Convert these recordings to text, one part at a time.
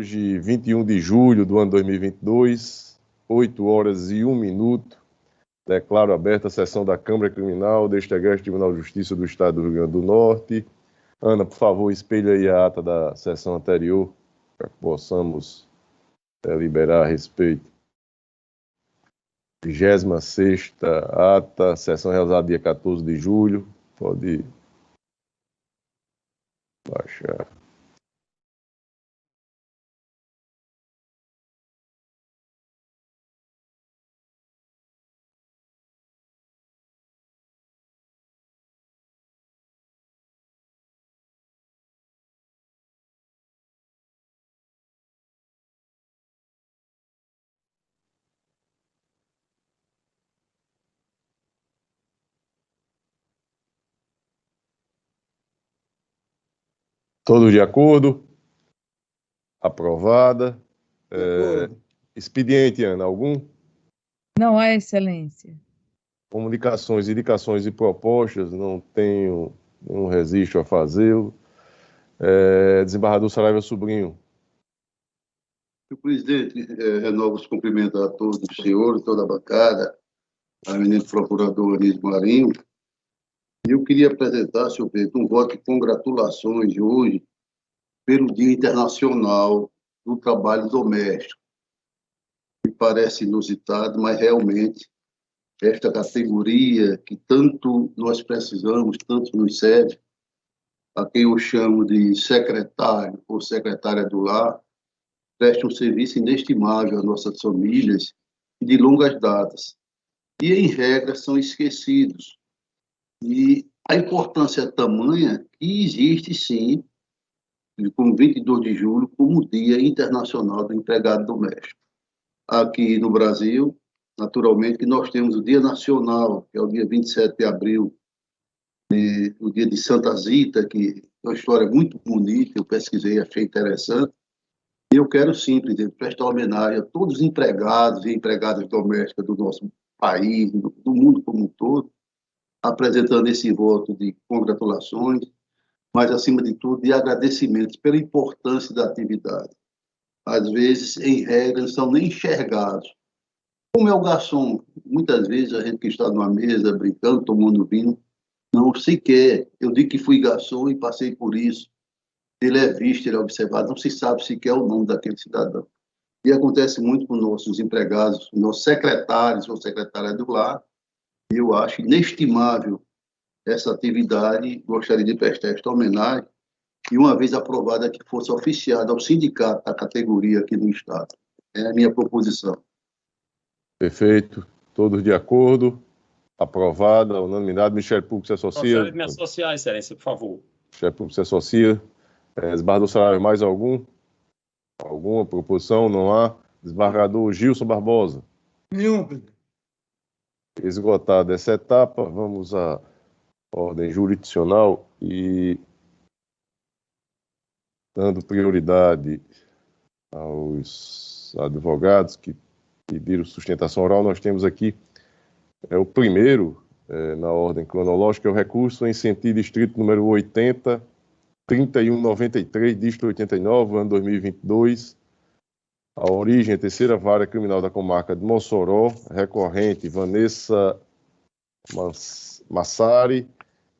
Hoje, 21 de julho do ano 2022, 8 horas e 1 minuto. Declaro aberta a sessão da Câmara Criminal deste Egresso Tribunal de Justiça do Estado do Rio Grande do Norte. Ana, por favor, espelhe aí a ata da sessão anterior, para que possamos deliberar a respeito. 26ª ata, sessão realizada dia 14 de julho. Pode baixar. Todos de acordo? Aprovada. Expediente, Ana, algum? Não há, Excelência. Comunicações, indicações e propostas, não tenho nenhum registro a fazê-lo. Desembargador Saraiva Sobrinho. Senhor presidente, renovo os cumprimentos a todos os senhores, toda a bancada, a eminente procurador Anísio Marinho. E eu queria apresentar, senhor presidente, um voto de congratulações hoje pelo Dia Internacional do Trabalho Doméstico. Me parece inusitado, mas realmente esta categoria que tanto nós precisamos, tanto nos serve, a quem eu chamo de secretário ou secretária do lar, presta um serviço inestimável às nossas famílias e de longas datas. E, em regra, são esquecidos. E a importância é tamanha que existe, sim, como 22 de julho, como Dia Internacional do Empregado Doméstico. Aqui no Brasil, naturalmente, que nós temos o Dia Nacional, que é o dia 27 de abril, o dia de Santa Zita, que é uma história muito bonita, eu pesquisei, achei interessante. E eu quero, sim, presidente, prestar homenagem a todos os empregados e empregadas domésticas do nosso país, do mundo como um todo, apresentando esse voto de congratulações, mas, acima de tudo, de agradecimentos pela importância da atividade. Às vezes, em regra, não são nem enxergados. Como é o garçom, muitas vezes a gente que está numa mesa, brincando, tomando vinho, não sequer, eu digo que fui garçom e passei por isso, ele é visto, ele é observado, não se sabe sequer o nome daquele cidadão. E acontece muito com nossos empregados, nossos secretários ou secretárias do lar, e eu acho inestimável essa atividade, gostaria de prestar esta homenagem, e uma vez aprovada que fosse oficiada ao sindicato da categoria aqui no Estado. É a minha proposição. Perfeito. Todos de acordo? Aprovada, unanimidade. Ministério Público se associa? Gostaria de me associar, Excelência, por favor. Ministério Público se associa. Desembargador Saraiva, mais algum? Alguma proposição? Não há. Desembargador Gilson Barbosa. Nenhum, presidente. Esgotada essa etapa, vamos à ordem jurisdicional e dando prioridade aos advogados que pediram sustentação oral, nós temos aqui o primeiro, na ordem cronológica, é o recurso em sentido estrito número 80-3193, dígito 89, ano 2022. A origem é a terceira vara criminal da comarca de Mossoró, recorrente Vanessa Massari,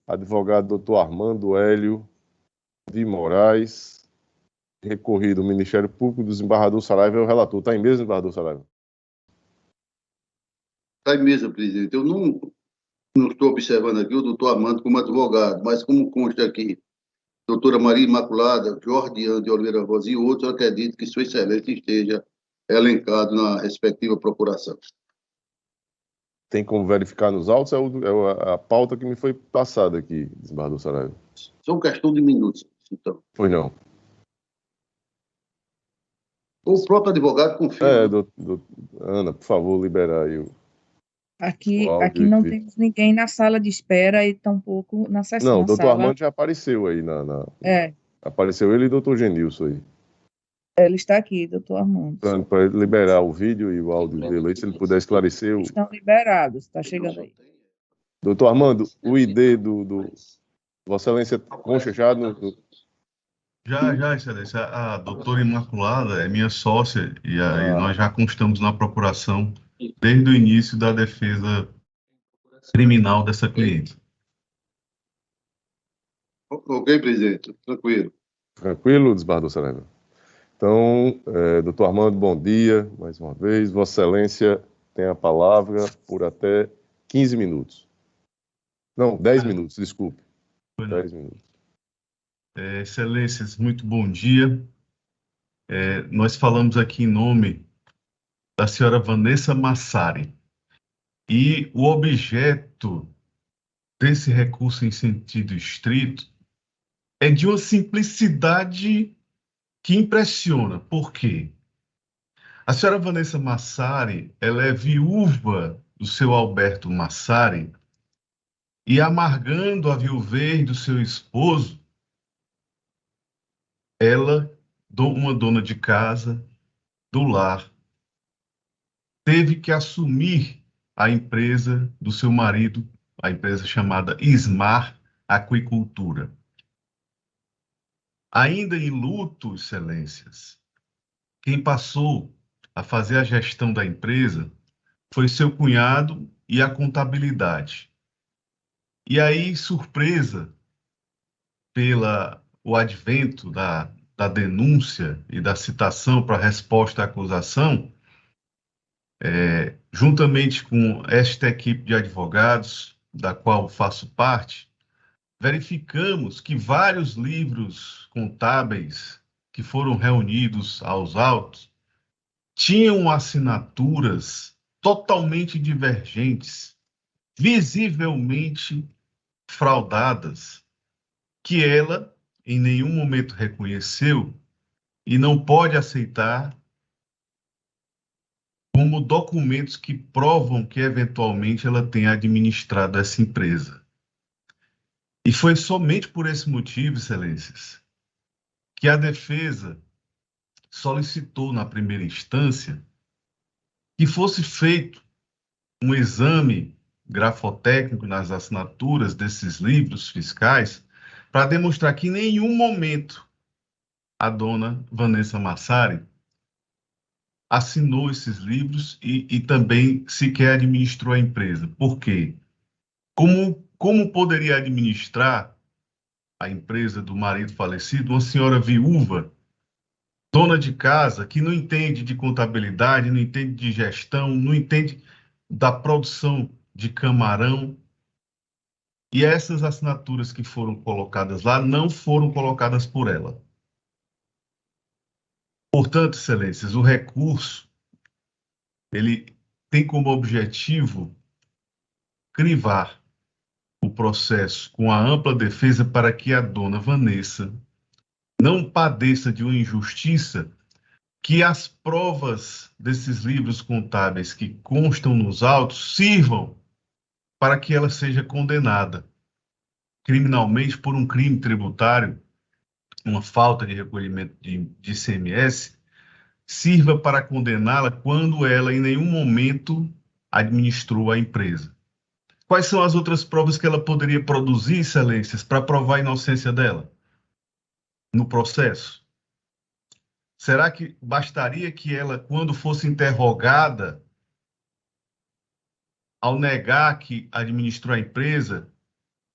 advogado Dr. Armando Hélio de Moraes, recorrido ao Ministério Público, do desembargador Saraiva é o relator. Está em mesa, desembargador Saraiva? Está em mesa, presidente. Eu não estou observando aqui o doutor Armando como advogado, mas como consta aqui, doutora Maria Imaculada, Jordiane de Oliveira Rosa e outros, eu acredito que Sua Excelência esteja elencado na respectiva procuração. Tem como verificar nos autos? É a pauta que me foi passada aqui, desembargador Saraiva. São questão de minutos, então. Pois não. O próprio advogado confirma. Ana, por favor, liberar aí o Aqui áudio não temos ninguém na sala de espera e tampouco na sessão. Não, o doutor Armando já apareceu aí. Apareceu ele e o doutor Genilson aí. Ele está aqui, doutor Armando. Para liberar o vídeo e o áudio dele aí, se ele puder esclarecer. Estão liberados, está chegando aí. Doutor Armando, o ID do Vossa Excelência consta já no... Já, Excelência. A doutora Imaculada é minha sócia e aí Ah, nós já constamos na procuração desde o início da defesa criminal dessa cliente. Ok, presidente, tranquilo. tranquilo, desembargador Serena? Então, doutor Armando, bom dia, mais uma vez. Vossa Excelência tem a palavra por até 15 minutos. Não, 10 minutos, desculpe. 10 minutos. Excelências, muito bom dia. Nós falamos aqui em nome da senhora Vanessa Massari. E o objeto desse recurso em sentido estrito é de uma simplicidade que impressiona. Por quê? A senhora Vanessa Massari, ela é viúva do seu Alberto Massari e, amargando a viuvez do seu esposo, ela, uma dona de casa, do lar, teve que assumir a empresa do seu marido, a empresa chamada Ismar Aquicultura. Ainda em luto, excelências, quem passou a fazer a gestão da empresa foi seu cunhado e a contabilidade. E aí, surpresa pela o advento da denúncia e da citação para a resposta à acusação, juntamente com esta equipe de advogados, da qual faço parte, verificamos que vários livros contábeis que foram reunidos aos autos tinham assinaturas totalmente divergentes, visivelmente fraudadas, que ela em nenhum momento reconheceu e não pode aceitar como documentos que provam que eventualmente ela tenha administrado essa empresa. E foi somente por esse motivo, excelências, que a defesa solicitou na primeira instância que fosse feito um exame grafotécnico nas assinaturas desses livros fiscais para demonstrar que em nenhum momento a dona Vanessa Massari assinou esses livros e também sequer administrou a empresa. Por quê? Como poderia administrar a empresa do marido falecido uma senhora viúva, dona de casa, que não entende de contabilidade, não entende de gestão, não entende da produção de camarão? E essas assinaturas que foram colocadas lá não foram colocadas por ela. Portanto, excelências, o recurso ele tem como objetivo crivar o processo com a ampla defesa para que a dona Vanessa não padeça de uma injustiça, que as provas desses livros contábeis que constam nos autos sirvam para que ela seja condenada criminalmente por um crime tributário, uma falta de recolhimento de ICMS, sirva para condená-la quando ela em nenhum momento administrou a empresa. Quais são as outras provas que ela poderia produzir, excelências, para provar a inocência dela no processo? Será que bastaria que ela, quando fosse interrogada, ao negar que administrou a empresa,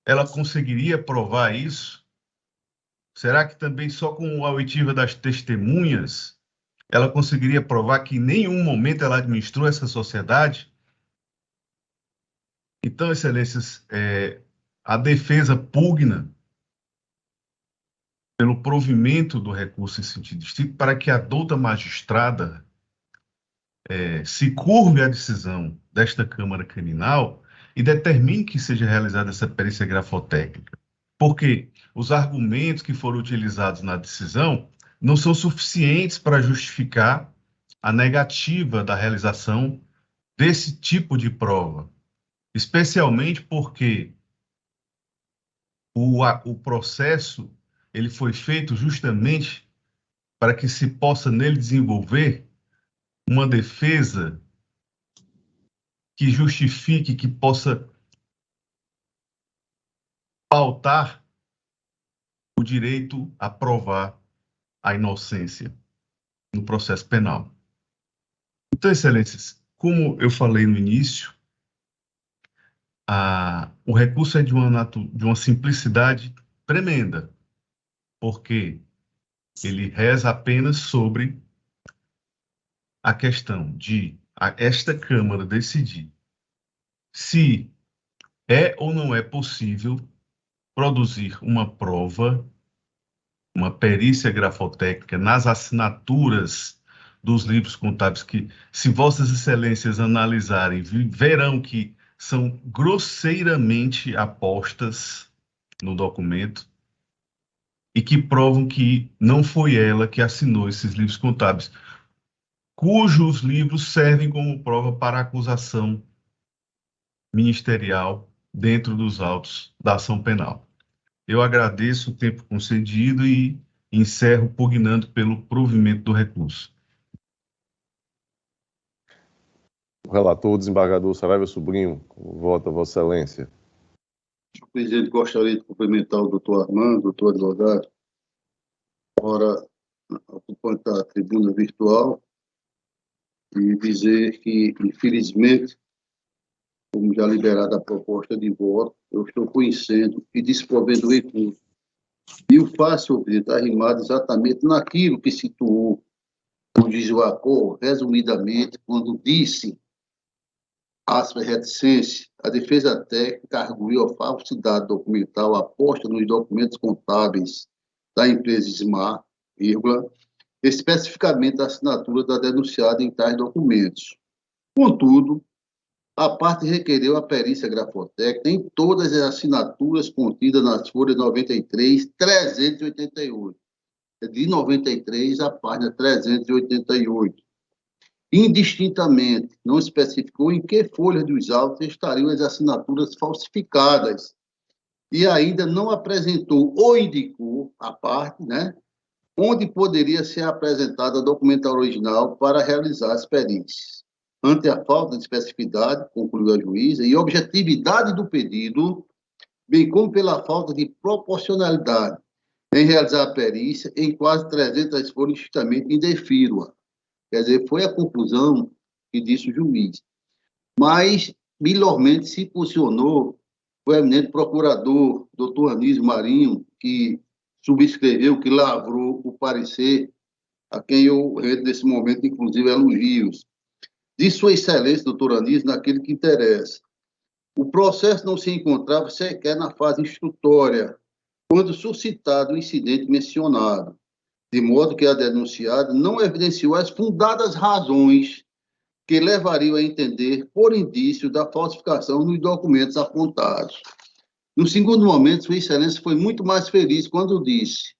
ela conseguiria provar isso? Será que também só com a oitiva das testemunhas ela conseguiria provar que em nenhum momento ela administrou essa sociedade? Então, excelências, a defesa pugna pelo provimento do recurso em sentido estrito para que a douta magistrada se curve à decisão desta Câmara Criminal e determine que seja realizada essa perícia grafotécnica. Porque os argumentos que foram utilizados na decisão não são suficientes para justificar a negativa da realização desse tipo de prova, especialmente porque o processo ele foi feito justamente para que se possa nele desenvolver uma defesa que justifique, que possa pautar o direito a provar a inocência no processo penal. Então, excelências, como eu falei no início, o recurso é de uma simplicidade tremenda, porque ele reza apenas sobre a questão de esta Câmara decidir se é ou não é possível produzir uma prova, uma perícia grafotécnica nas assinaturas dos livros contábeis, que, se Vossas Excelências analisarem, verão que são grosseiramente apostas no documento e que provam que não foi ela que assinou esses livros contábeis, cujos livros servem como prova para a acusação ministerial dentro dos autos da ação penal. Eu agradeço o tempo concedido e encerro pugnando pelo provimento do recurso. O relator, o desembargador Saraiva Sobrinho, vota, Vossa Excelência. Senhor presidente, gostaria de cumprimentar o doutor Armando, doutor advogado, agora ocupante da tribuna virtual, e dizer que, infelizmente, como já liberada a proposta de voto, eu estou conhecendo e desprovendo o recurso. E o faço, senhor presidente, arrimado exatamente naquilo que situou o juiz Wacol, resumidamente, quando disse, aspas, reticência, a defesa técnica arguiu a falsidade documental aposta nos documentos contábeis da empresa SMAR, vírgula, especificamente a assinatura da denunciada em tais documentos. Contudo, a parte requereu a perícia grafotécnica em todas as assinaturas contidas nas folhas 93, 388. De 93 à página 388. Indistintamente, não especificou em que folhas dos autos estariam as assinaturas falsificadas e ainda não apresentou ou indicou a parte, né, onde poderia ser apresentada a documento original para realizar as perícias. Ante a falta de especificidade, concluiu a juíza, e objetividade do pedido, bem como pela falta de proporcionalidade em realizar a perícia, em quase 300 folhas, justamente indefiro-a. Quer dizer, foi a conclusão que disse o juiz. Mas, melhormente, se posicionou o eminente procurador, doutor Anísio Marinho, que subscreveu, que lavrou o parecer, a quem eu rendo nesse momento, inclusive, elogios. De Sua Excelência, doutor Anísio, naquele que interessa. O processo não se encontrava sequer na fase instrutória, quando suscitado o incidente mencionado, de modo que a denunciada não evidenciou as fundadas razões que levariam a entender por indício da falsificação nos documentos apontados. No segundo momento, Sua Excelência foi muito mais feliz quando disse: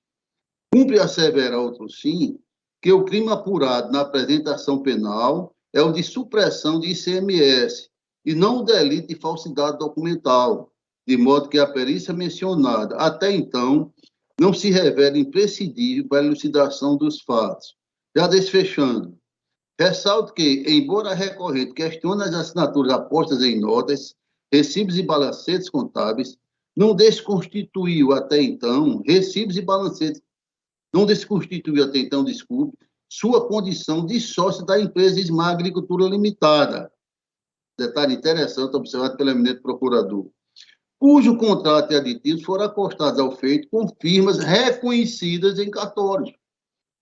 cumpre asseverar outro sim, que o crime apurado na apresentação penal é o de supressão de ICMS, e não o delito de falsidade documental, de modo que a perícia mencionada, até então, não se revela imprescindível para a elucidação dos fatos. Já desfechando, ressalto que, embora a recorrente questione as assinaturas apostas em notas, recibos e balancetes contábeis, não desconstituiu até então, desculpe, sua condição de sócio da empresa SMAR Agricultura Limitada. Detalhe interessante observado pelo eminente procurador, cujo contrato e aditivos foram acostados ao feito com firmas reconhecidas em cartórios.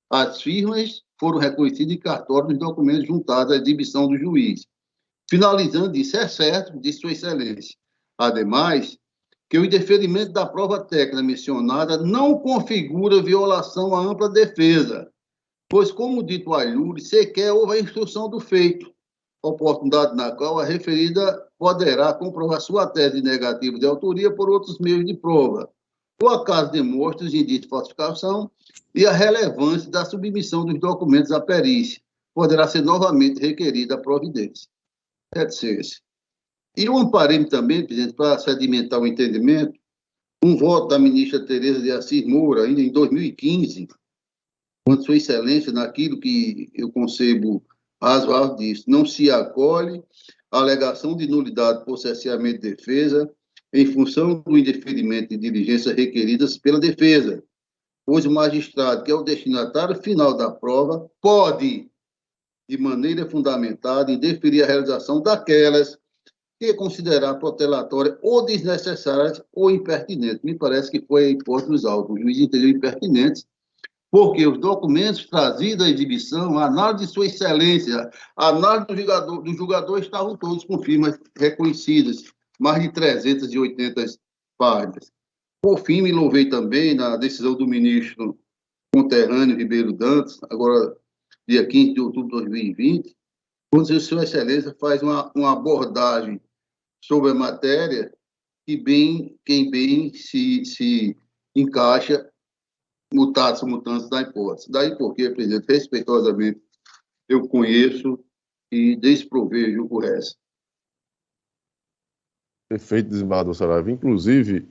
As firmas foram reconhecidas em cartório nos documentos juntados à exibição do juiz. Finalizando, isso é certo, de Sua Excelência. Ademais, que o indeferimento da prova técnica mencionada não configura violação à ampla defesa, pois, como dito a Alhuri, sequer houve a instrução do feito, oportunidade na qual a referida poderá comprovar sua tese negativa de autoria por outros meios de prova, o acaso demonstra os indícios de falsificação e a relevância da submissão dos documentos à perícia. Poderá ser novamente requerida a providência. Reticência. E eu amparei também, presidente, para sedimentar o entendimento, um voto da ministra Tereza de Assis Moura, ainda em 2015, quando Sua Excelência, naquilo que eu concebo razoável disso, não se acolhe a alegação de nulidade por cesseamento de defesa em função do indeferimento de diligências requeridas pela defesa, pois o magistrado, que é o destinatário final da prova, pode, de maneira fundamentada, indeferir a realização daquelas que considerar protelatória ou desnecessárias ou impertinentes. Me parece que foi a hipótese dos autos. O juiz entendeu impertinentes, porque os documentos trazidos à exibição, a análise de sua excelência, a análise do julgador estavam todos com firmas reconhecidas, mais de 380 páginas. Por fim, me louvei também na decisão do ministro conterrâneo Ribeiro Dantas, agora dia 15 de outubro de 2020, quando Sua Excelência faz uma abordagem sobre a matéria que bem se encaixa mutatis mutandis da hipótese. Daí porque, presidente, respeitosamente, eu conheço e desprovejo o resto. Perfeito, desembargador Saraiva. Inclusive,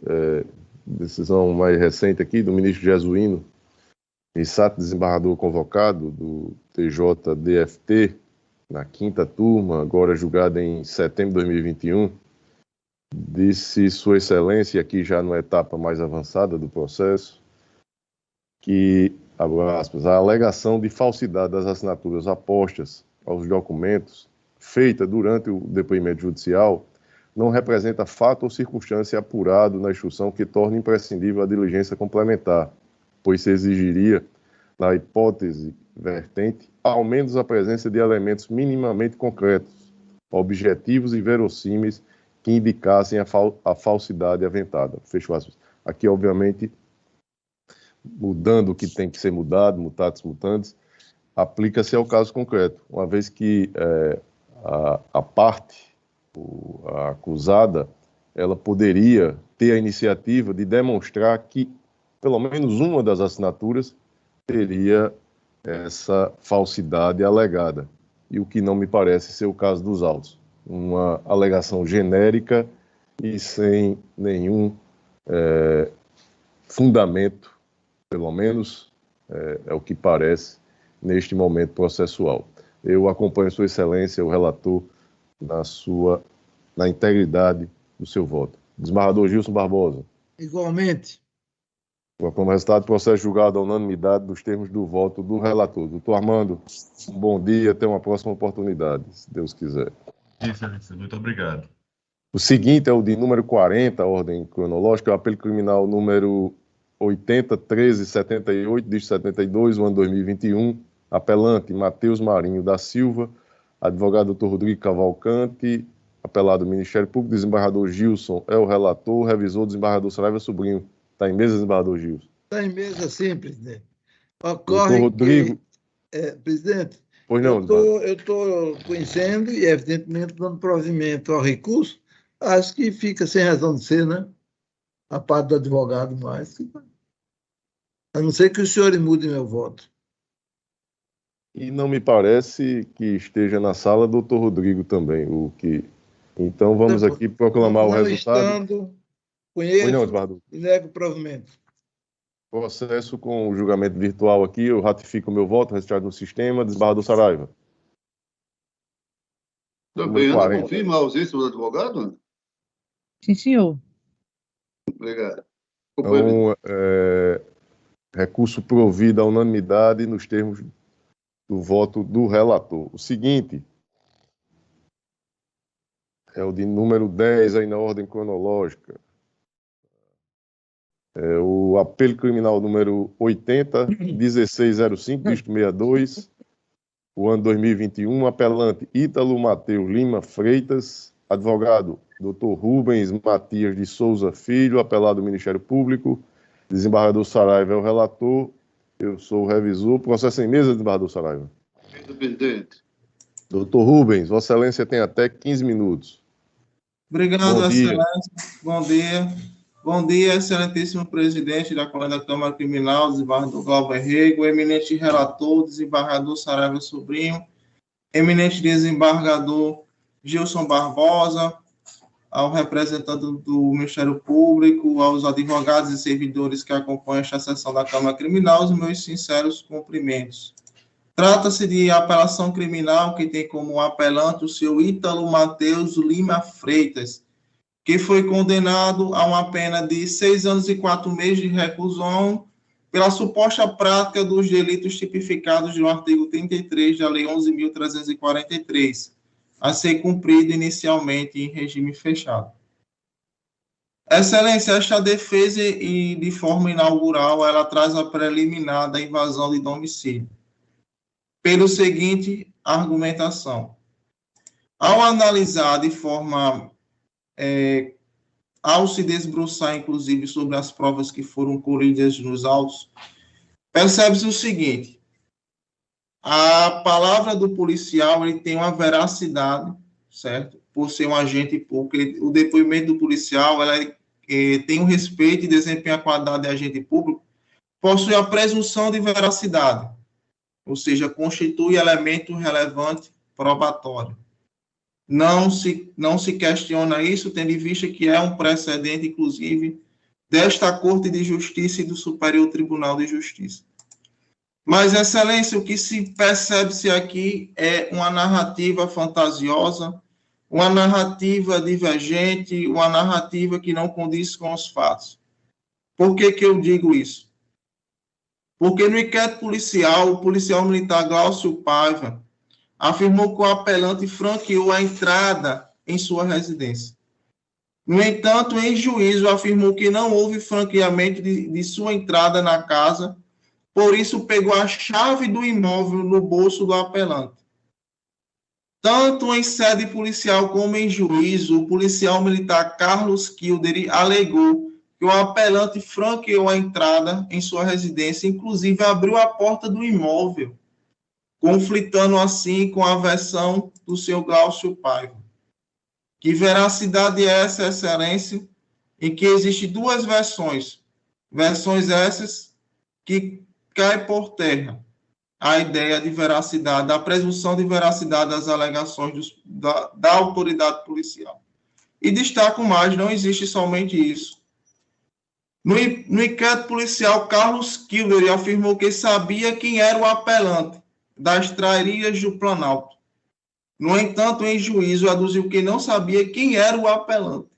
decisão mais recente aqui do ministro Jesuíno, Rissato, desembargador convocado do TJDFT, na 5ª turma, agora julgada em setembro de 2021, disse Sua Excelência, aqui já numa etapa mais avançada do processo, que, abre aspas, a alegação de falsidade das assinaturas apostas aos documentos feita durante o depoimento judicial não representa fato ou circunstância apurado na instrução que torne imprescindível a diligência complementar, pois se exigiria, na hipótese vertente, ao menos a presença de elementos minimamente concretos, objetivos e verossímeis que indicassem a falsidade aventada. Fecho aspas. Aqui, obviamente, mudando o que tem que ser mudado, mutatis mutandis, aplica-se ao caso concreto, uma vez que a parte, a acusada, ela poderia ter a iniciativa de demonstrar que pelo menos uma das assinaturas teria essa falsidade alegada, e o que não me parece ser o caso dos autos. Uma alegação genérica e sem nenhum fundamento, pelo menos é o que parece neste momento processual. Eu acompanho Sua Excelência, o relator, na integridade do seu voto. Desembargador Gilson Barbosa. Igualmente. Como resultado, processo julgado à unanimidade dos termos do voto do relator. Doutor Armando, um bom dia, até uma próxima oportunidade, se Deus quiser. Excelência, muito obrigado. O seguinte é o de número 40, a ordem cronológica, é o apelo criminal número 80.1378, dígito 72, o ano 2021, apelante Matheus Marinho da Silva, advogado Dr. Rodrigo Cavalcante, apelado Ministério Público, desembargador Gilson é o relator, revisor desembargador Saraiva Sobrinho. Está em mesa, desembargador Gilson? Está em mesa sim, presidente. Ocorre Rodrigo... presidente, pois não, eu estou conhecendo e, evidentemente, dando provimento ao recurso, acho que fica sem razão de ser, né? A parte do advogado, mas... A não ser que os senhores mudem meu voto. E não me parece que esteja na sala doutor Rodrigo também, o que... Então, vamos aqui proclamar o resultado. Estando, conheço não, e nego o provimento. Processo com o julgamento virtual aqui, eu ratifico o meu voto, registrado no sistema. Desembargador Saraiva. Também confirma a ausência do advogado? Sim, senhor. Obrigado. Então, recurso provido à unanimidade nos termos do voto do relator. O seguinte é o de número 10, aí na ordem cronológica. É o apelo criminal número 80.1605, dígito 62, o ano 2021, apelante Ítalo Mateus Lima Freitas, advogado Dr. Rubens Matias de Souza Filho, apelado do Ministério Público, desembargador Saraiva é o relator, eu sou o revisor. Processo em mesa, desembargador Saraiva. Presidente. Doutor Rubens, Vossa Excelência tem até 15 minutos. Obrigado, Excelência. Bom dia. Bom dia, excelentíssimo presidente da Colega da Câmara Criminal, desembargador Glauber Rego, eminente relator, desembargador Saraiva Sobrinho, eminente desembargador Gilson Barbosa, ao representante do Ministério Público, aos advogados e servidores que acompanham esta sessão da Câmara Criminal, os meus sinceros cumprimentos. Trata-se de apelação criminal que tem como apelante o senhor Ítalo Mateus Lima Freitas, que foi condenado a uma pena de 6 anos e 4 meses de reclusão pela suposta prática dos delitos tipificados no artigo 33 da Lei 11.343, a ser cumprido inicialmente em regime fechado. Excelência, esta defesa, e de forma inaugural, ela traz a preliminar da invasão de domicílio, pelo seguinte argumentação. Ao analisar de forma, ao se desbruçar, inclusive, sobre as provas que foram colhidas nos autos, percebe-se o seguinte: a palavra do policial ele tem uma veracidade, certo? Por ser um agente público, o depoimento do policial tem um respeito e desempenha a qualidade de agente público, possui a presunção de veracidade, ou seja, constitui elemento relevante probatório. Não se questiona isso, tendo em vista que é um precedente, inclusive, desta Corte de Justiça e do Superior Tribunal de Justiça. Mas, Excelência, o que se percebe-se aqui é uma narrativa fantasiosa, uma narrativa divergente, uma narrativa que não condiz com os fatos. Por que eu digo isso? Porque no inquérito policial, o policial militar Glaucio Paiva afirmou que o apelante franqueou a entrada em sua residência. No entanto, em juízo, afirmou que não houve franqueamento de sua entrada na casa, por isso pegou a chave do imóvel no bolso do apelante. Tanto em sede policial como em juízo, o policial militar Carlos Kilder alegou que o apelante franqueou a entrada em sua residência, inclusive abriu a porta do imóvel, conflitando assim com a versão do seu Glaucio Paiva. Que veracidade é essa, Excelência, em que existem duas versões essas que cai por terra a ideia de veracidade, da presunção de veracidade das alegações da autoridade policial. E destaco mais, não existe somente isso. No inquérito policial, Carlos Kilder afirmou que sabia quem era o apelante das trairias do Planalto. No entanto, em juízo, aduziu que não sabia quem era o apelante.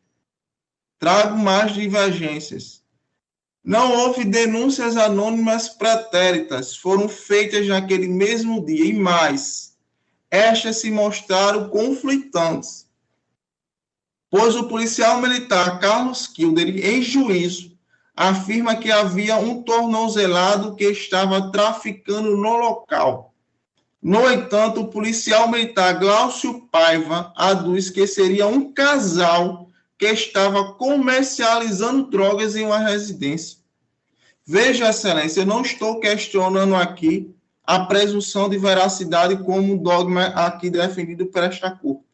Trago mais divergências. Não houve denúncias anônimas pretéritas, foram feitas naquele mesmo dia, e mais, estas se mostraram conflitantes, pois o policial militar Carlos Kilder, em juízo, afirma que havia um tornozelado que estava traficando no local. No entanto, o policial militar Glaucio Paiva aduz que seria um casal que estava comercializando drogas em uma residência. Veja, Excelência, eu não estou questionando aqui a presunção de veracidade como dogma aqui defendido por esta Corte.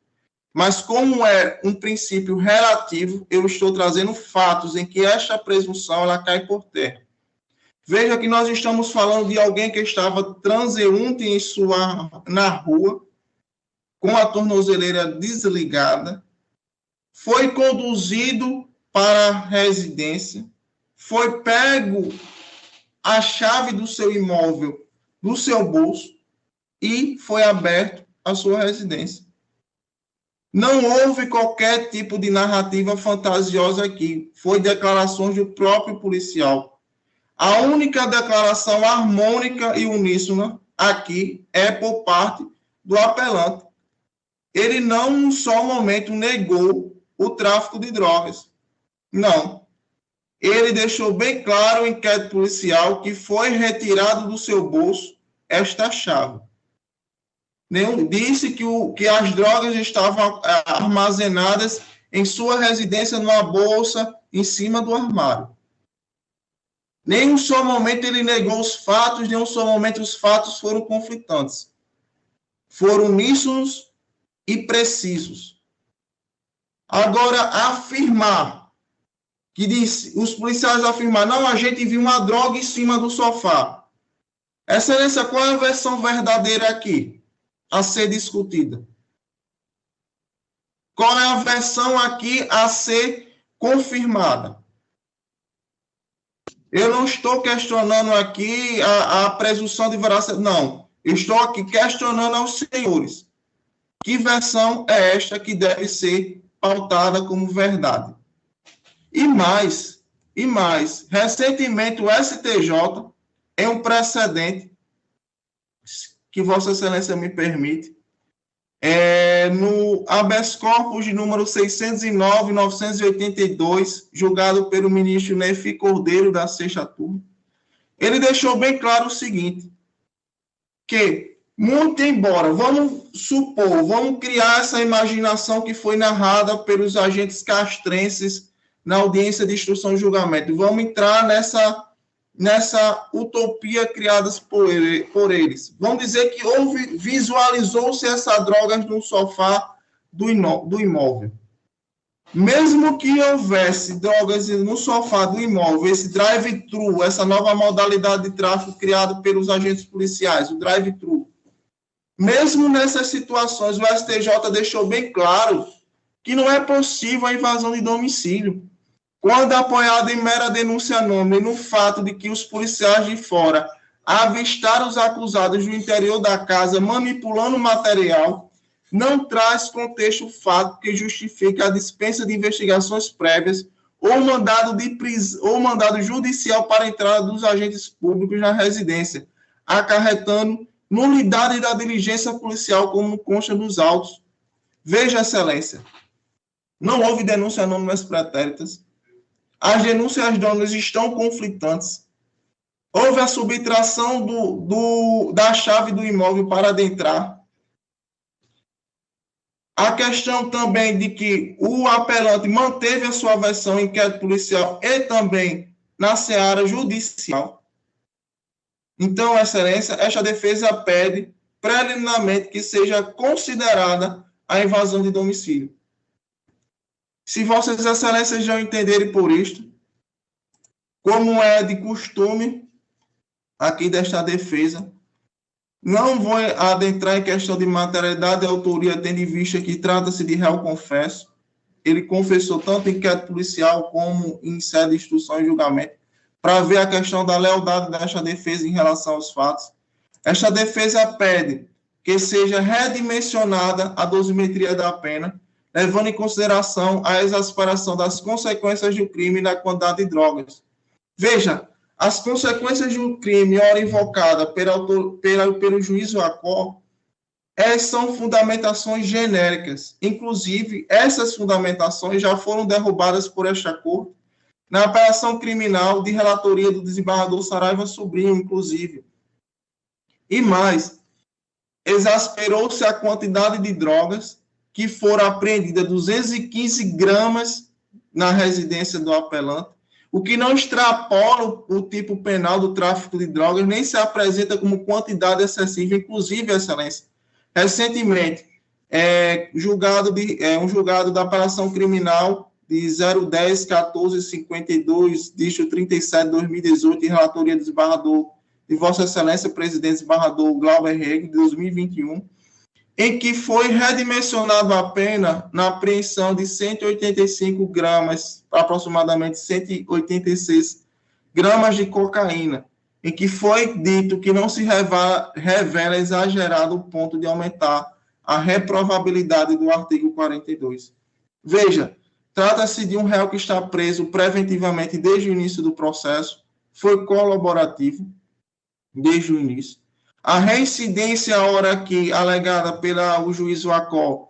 Mas como é um princípio relativo, eu estou trazendo fatos em que esta presunção ela cai por terra. Veja que nós estamos falando de alguém que estava transeunte na rua, com a tornozeleira desligada, foi conduzido para a residência, foi pego a chave do seu imóvel do seu bolso e foi aberto a sua residência. Não houve qualquer tipo de narrativa fantasiosa aqui, foi declarações do próprio policial. A única declaração harmônica e uníssona aqui é por parte do apelante. Ele não, num só momento, negou o tráfico de drogas. Não. Ele deixou bem claro o inquérito policial que foi retirado do seu bolso esta chave. Disse que as drogas estavam armazenadas em sua residência numa bolsa em cima do armário. Nem um só momento ele negou os fatos, nem um só momento os fatos foram conflitantes. Foram uníssonos e precisos. Agora, afirmar, os policiais afirmaram, não, a gente viu uma droga em cima do sofá. Excelência, qual é a versão verdadeira aqui a ser discutida? Qual é a versão aqui a ser confirmada? Eu não estou questionando aqui a presunção de veracidade, não. Eu estou aqui questionando aos senhores. Que versão é esta que deve ser pautada como verdade. E mais, recentemente o STJ, em um precedente, que Vossa Excelência me permite, no habeas corpus de número 609/982, julgado pelo ministro Nefi Cordeiro, da 6ª Turma, ele deixou bem claro o seguinte, que, muito embora, vamos criar essa imaginação que foi narrada pelos agentes castrenses na audiência de instrução e julgamento, vamos entrar nessa utopia criada por eles. Vamos dizer que visualizou-se essa droga no sofá do imóvel. Mesmo que houvesse drogas no sofá do imóvel, esse drive-thru, essa nova modalidade de tráfico criada pelos agentes policiais, o drive-thru, mesmo nessas situações, o STJ deixou bem claro que não é possível a invasão de domicílio, quando apoiado em mera denúncia anônima e no fato de que os policiais de fora avistaram os acusados no interior da casa manipulando material, não traz contexto fato que justifique a dispensa de investigações prévias ou mandado judicial para a entrada dos agentes públicos na residência, acarretando nulidade da diligência policial, como consta nos autos. Veja, Excelência, não houve denúncia anônimas pretéritas, as denúncias anônimas estão conflitantes, houve a subtração da chave do imóvel para adentrar, a questão também de que o apelante manteve a sua versão em inquérito policial e também na seara judicial. Então, Excelência, esta defesa pede preliminarmente que seja considerada a invasão de domicílio. Se Vossas Excelências já entenderem por isto, como é de costume aqui desta defesa, não vou adentrar em questão de materialidade e autoria, tendo em vista que trata-se de réu confesso. Ele confessou tanto em inquérito policial como em sede de instrução e julgamento, para ver a questão da lealdade desta defesa em relação aos fatos. Esta defesa pede que seja redimensionada a dosimetria da pena, levando em consideração a exasperação das consequências do crime e da quantidade de drogas. Veja, as consequências de um crime, ora invocada pelo juízo ACOR, são fundamentações genéricas. Inclusive, essas fundamentações já foram derrubadas por esta Corte na apelação criminal de relatoria do desembargador Saraiva Sobrinho, inclusive. E mais, exasperou-se a quantidade de drogas que foram apreendidas, 215 gramas na residência do apelante, o que não extrapola o tipo penal do tráfico de drogas, nem se apresenta como quantidade excessiva. Inclusive, Excelência, recentemente, um julgado da apelação criminal de 010-1452, dígito 37 de 2018, em relatoria do desembargador de Vossa Excelência, presidente desembargador Glauber Rego, de 2021, em que foi redimensionado a pena na apreensão de 185 gramas, aproximadamente 186 gramas de cocaína, em que foi dito que não se revela exagerado o ponto de aumentar a reprovabilidade do artigo 42. Veja, trata-se de um réu que está preso preventivamente desde o início do processo, foi colaborativo desde o início. A reincidência, a hora aqui alegada pelo juízo ACOR,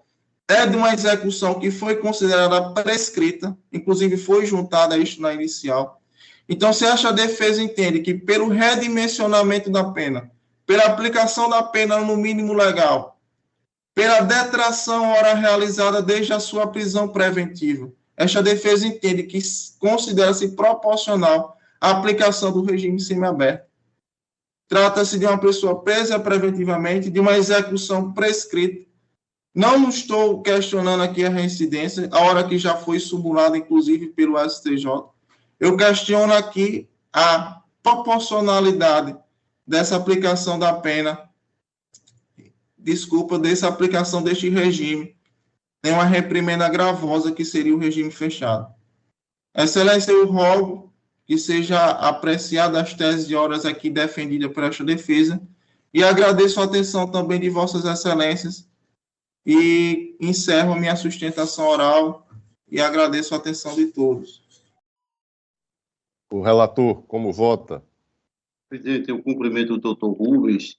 é de uma execução que foi considerada prescrita, inclusive foi juntada a isto na inicial. Então, se esta defesa entende que pelo redimensionamento da pena, pela aplicação da pena no mínimo legal, pela detração hora realizada desde a sua prisão preventiva, esta defesa entende que considera-se proporcional a aplicação do regime semiaberto. Trata-se de uma pessoa presa preventivamente, de uma execução prescrita. Não estou questionando aqui a reincidência, a hora que já foi subulada, inclusive, pelo STJ. Eu questiono aqui a proporcionalidade dessa aplicação da pena, dessa aplicação deste regime, em uma reprimenda gravosa que seria o regime fechado. Excelência, eu rogo que seja apreciada as teses de horas aqui defendidas por esta defesa, e agradeço a atenção também de Vossas Excelências, E encerro a minha sustentação oral e agradeço a atenção de todos. O relator, como vota? Presidente, eu cumprimento o doutor Rubens.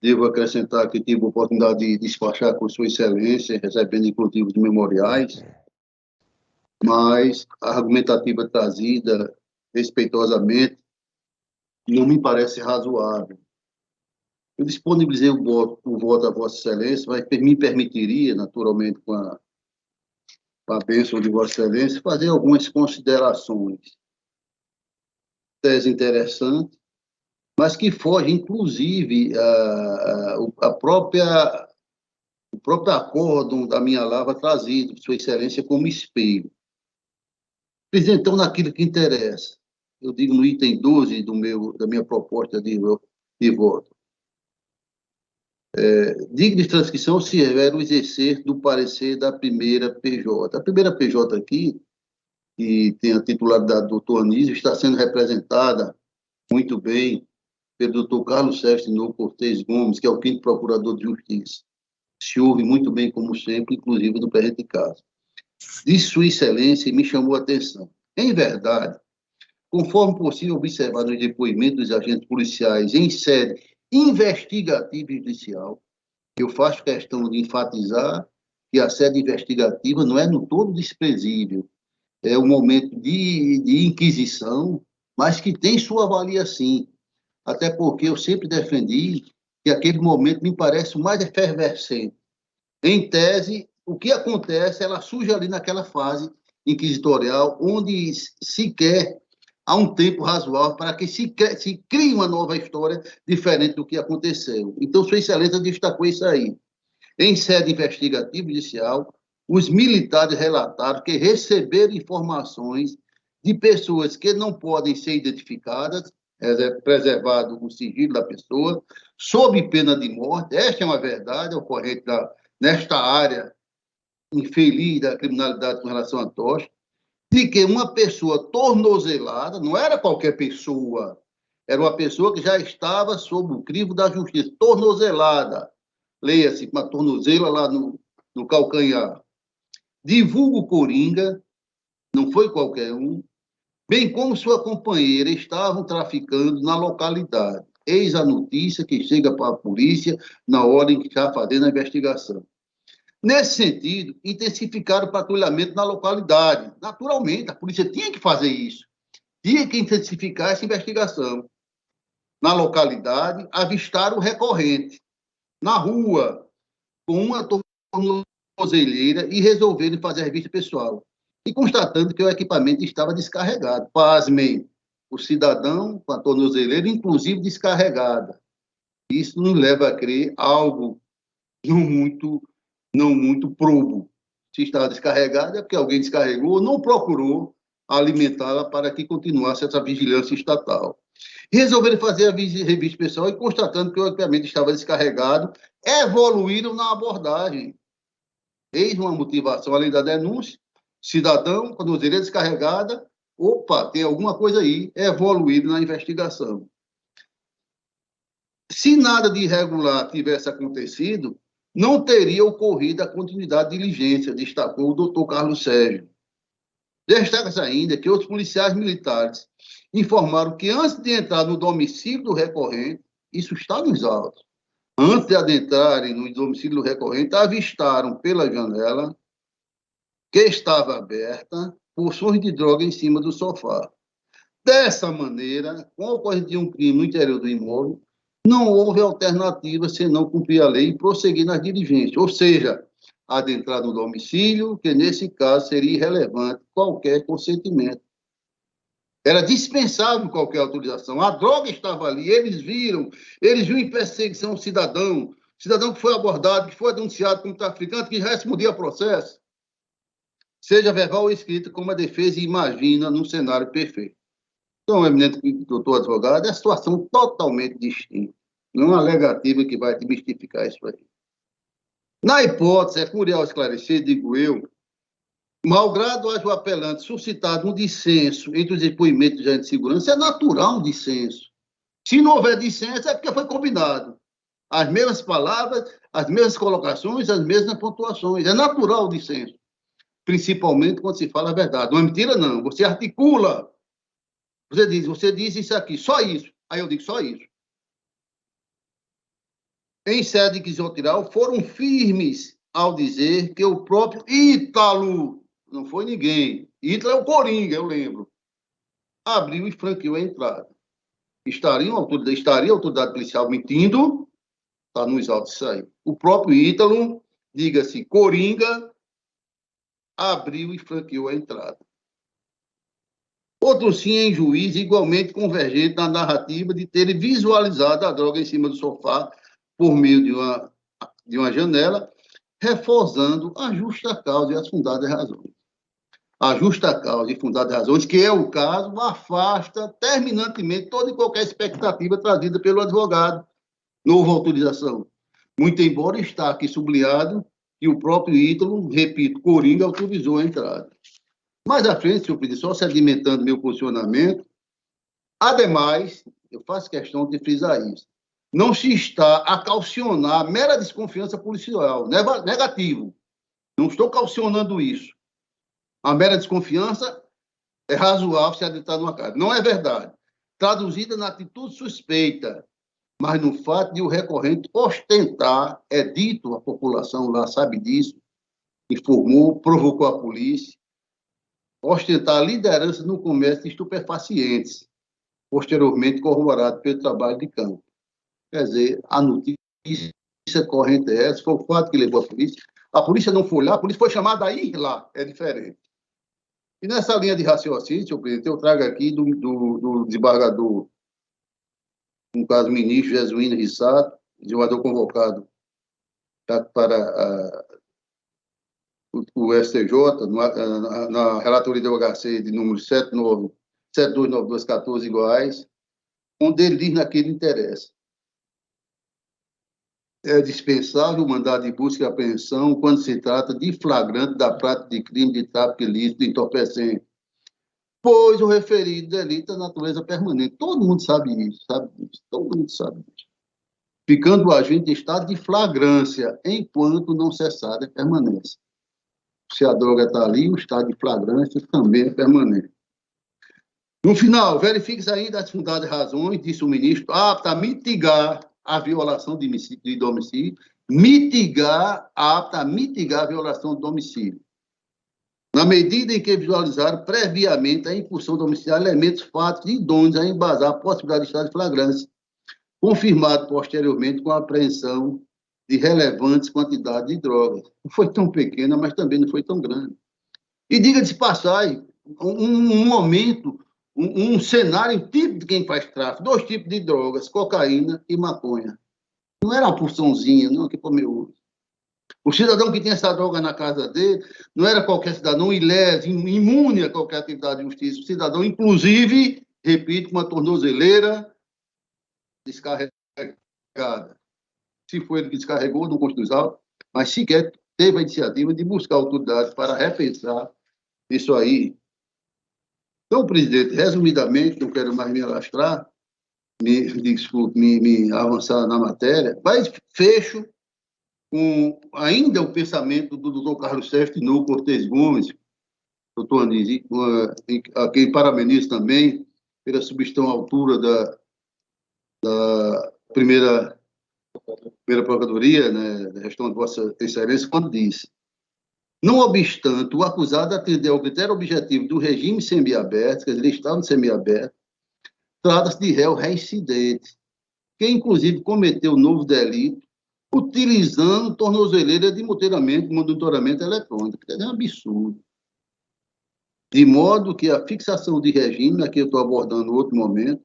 Devo acrescentar que tive a oportunidade de despachar com Sua Excelência, recebendo inclusive os memoriais, mas a argumentativa trazida respeitosamente não me parece razoável. Eu disponibilizei o voto a Vossa Excelência, mas me permitiria, naturalmente, com a bênção de Vossa Excelência, fazer algumas considerações. Tese interessante, mas que foge, inclusive, o próprio acórdão da minha lavra trazido, Sua Excelência, como espelho. Presidente, então, naquilo que interessa, eu digo no item 12 da minha proposta de voto. Digno de transcrição se revela o exercer do parecer da primeira PJ. A primeira PJ aqui, que tem a titularidade do doutor Anísio, está sendo representada muito bem pelo doutor Carlos Sérgio Tinoco Cortez Gomes, que é o 5º Procurador de Justiça. Se ouve muito bem, como sempre, inclusive no presente caso. Disse Sua Excelência e me chamou a atenção. Em verdade, conforme possível observar nos depoimentos dos agentes policiais em sede investigativa e judicial, eu faço questão de enfatizar que a sede investigativa não é no todo desprezível, é um momento de inquisição, mas que tem sua valia sim, até porque eu sempre defendi que aquele momento me parece o mais efervescente. Em tese, o que acontece, ela surge ali naquela fase inquisitorial, onde sequer há um tempo razoável para que se crie uma nova história diferente do que aconteceu. Então, Sua Excelência destacou isso aí. Em sede investigativa judicial, os militares relataram que receberam informações de pessoas que não podem ser identificadas, preservado o sigilo da pessoa, sob pena de morte. Esta é uma verdade ocorrente nesta área infeliz da criminalidade com relação à tocha, de que uma pessoa tornozelada, não era qualquer pessoa, era uma pessoa que já estava sob o crivo da justiça, tornozelada, leia-se, uma tornozela lá no calcanhar. Divulga o Coringa, não foi qualquer um, bem como sua companheira estavam traficando na localidade. Eis a notícia que chega para a polícia na hora em que está fazendo a investigação. Nesse sentido, intensificaram o patrulhamento na localidade. Naturalmente, a polícia tinha que fazer isso. Tinha que intensificar essa investigação. Na localidade, avistaram o recorrente, na rua, com uma tornozeleira e resolveram fazer a revista pessoal. E constatando que o equipamento estava descarregado. Pasmem, o cidadão com a tornozeleira, inclusive descarregada. Isso nos leva a crer algo não muito probo. Se estava descarregada, é porque alguém descarregou ou não procurou alimentá-la para que continuasse essa vigilância estatal. Resolveram fazer a revista pessoal e, constatando que o equipamento estava descarregado, evoluíram na abordagem. Eis uma motivação, além da denúncia, cidadão, com a tornozeleira descarregada, opa, tem alguma coisa aí, evoluíram na investigação. Se nada de irregular tivesse acontecido, não teria ocorrido a continuidade de diligência, destacou o doutor Carlos Sérgio. Destaca-se ainda que os policiais militares informaram que antes de entrar no domicílio do recorrente, isso está nos autos, antes de adentrarem no domicílio do recorrente, avistaram pela janela, que estava aberta, porções de droga em cima do sofá. Dessa maneira, com a ocorrência de um crime no interior do imóvel, não houve alternativa senão cumprir a lei e prosseguir nas diligências, ou seja, adentrar no domicílio, que nesse caso seria irrelevante qualquer consentimento. Era dispensável qualquer autorização. A droga estava ali, eles viram em perseguição ao cidadão que foi abordado, que foi denunciado como traficante, que já respondia a processo, seja verbal ou escrito, como a defesa imagina num cenário perfeito. Então, eminente doutor advogado, é a situação totalmente distinta. Não é uma alegativa que vai desmistificar isso aí. Na hipótese, é curioso esclarecer, digo eu, malgrado haja o apelante suscitado um dissenso entre os depoimentos de agente de segurança, é natural um dissenso. Se não houver dissenso, é porque foi combinado. as mesmas palavras, as mesmas colocações, as mesmas pontuações. É natural o dissenso, principalmente quando se fala a verdade. Não é mentira, não. Você articula. Você diz isso aqui, só isso. Aí eu digo só isso. Em sede inquisitorial, foram firmes ao dizer que o próprio Ítalo, não foi ninguém, Ítalo é o Coringa, eu lembro, abriu e franqueou a entrada. Estaria a autoridade policial mentindo? Está nos autos isso aí. O próprio Ítalo, diga-se, Coringa, abriu e franqueou a entrada. Outro sim em juiz, igualmente convergente na narrativa de terem visualizado a droga em cima do sofá por meio de uma janela, reforçando a justa causa e as fundadas razões. A justa causa e fundadas razões, que é o caso, afasta terminantemente toda e qualquer expectativa trazida pelo advogado. Não houve autorização. Muito embora está aqui sublinhado que o próprio Ítalo, repito, Coringa, autorizou a entrada. Mais à frente, senhor presidente, só sedimentando meu posicionamento, ademais, eu faço questão de frisar isso, não se está a calcionar a mera desconfiança policial, negativo. Não estou calcionando isso. A mera desconfiança é razoável se adentrar numa casa. Não é verdade. Traduzida na atitude suspeita, mas no fato de o recorrente ostentar, é dito, a população lá sabe disso, informou, provocou a polícia, ostentar a liderança no comércio de estupefacientes, posteriormente corroborado pelo trabalho de campo. Quer dizer, a notícia corrente é essa, foi o fato que levou a polícia. A polícia não foi lá, a polícia foi chamada a ir lá, é diferente. E nessa linha de raciocínio, senhor presidente, eu trago aqui do desembargador, no caso, o ministro Jesuíno Rissato, desembargador convocado para o STJ, na relatoria do HC de número 729214 iguais, onde ele diz naquele interessa. É dispensável o mandado de busca e apreensão quando se trata de flagrante da prática de crime de tráfico ilícito de entorpecente, pois o referido delito é natureza permanente. Todo mundo sabe isso, todo mundo sabe isso. Ficando o agente em estado de flagrância, enquanto não cessada, permanece. Se a droga está ali, o estado de flagrância também é permanente. No final, verifique-se ainda as fundadas razões, disse o ministro, apta a mitigar a violação de domicílio, apta a mitigar a violação de domicílio. Na medida em que visualizaram previamente a incursão domiciliar elementos fáticos e idôneos a embasar a possibilidade de estado de flagrância, confirmado posteriormente com a apreensão de relevantes quantidades de drogas. Não foi tão pequena, mas também não foi tão grande. E diga-se passagem, um momento, um cenário típico de quem faz tráfico, 2 tipos de drogas, cocaína e maconha. Não era uma porçãozinha, não, que comeu. O cidadão que tinha essa droga na casa dele não era qualquer cidadão ileso, imune a qualquer atividade de justiça. O cidadão, inclusive, repito, com uma tornozeleira descarregada. Se foi ele que descarregou, não constitui autos, mas sequer teve a iniciativa de buscar autoridades para repensar isso aí. Então, presidente, resumidamente, não quero mais me alastrar, me avançar na matéria, mas fecho com ainda o pensamento do doutor Carlos Sérgio Tinoco Cortes Gomes, doutor Anísio, a quem parabenizo também pela substituição à altura da primeira Procuradoria, né, da gestão de Vossa Excelência, quando disse: não obstante o acusado atender ao critério objetivo do regime semiaberto, quer dizer, ele está no semiaberto, trata-se de réu reincidente, que inclusive cometeu novo delito utilizando tornozeleira de monitoramento eletrônico. É um absurdo. De modo que a fixação de regime, aqui eu estou abordando outro momento,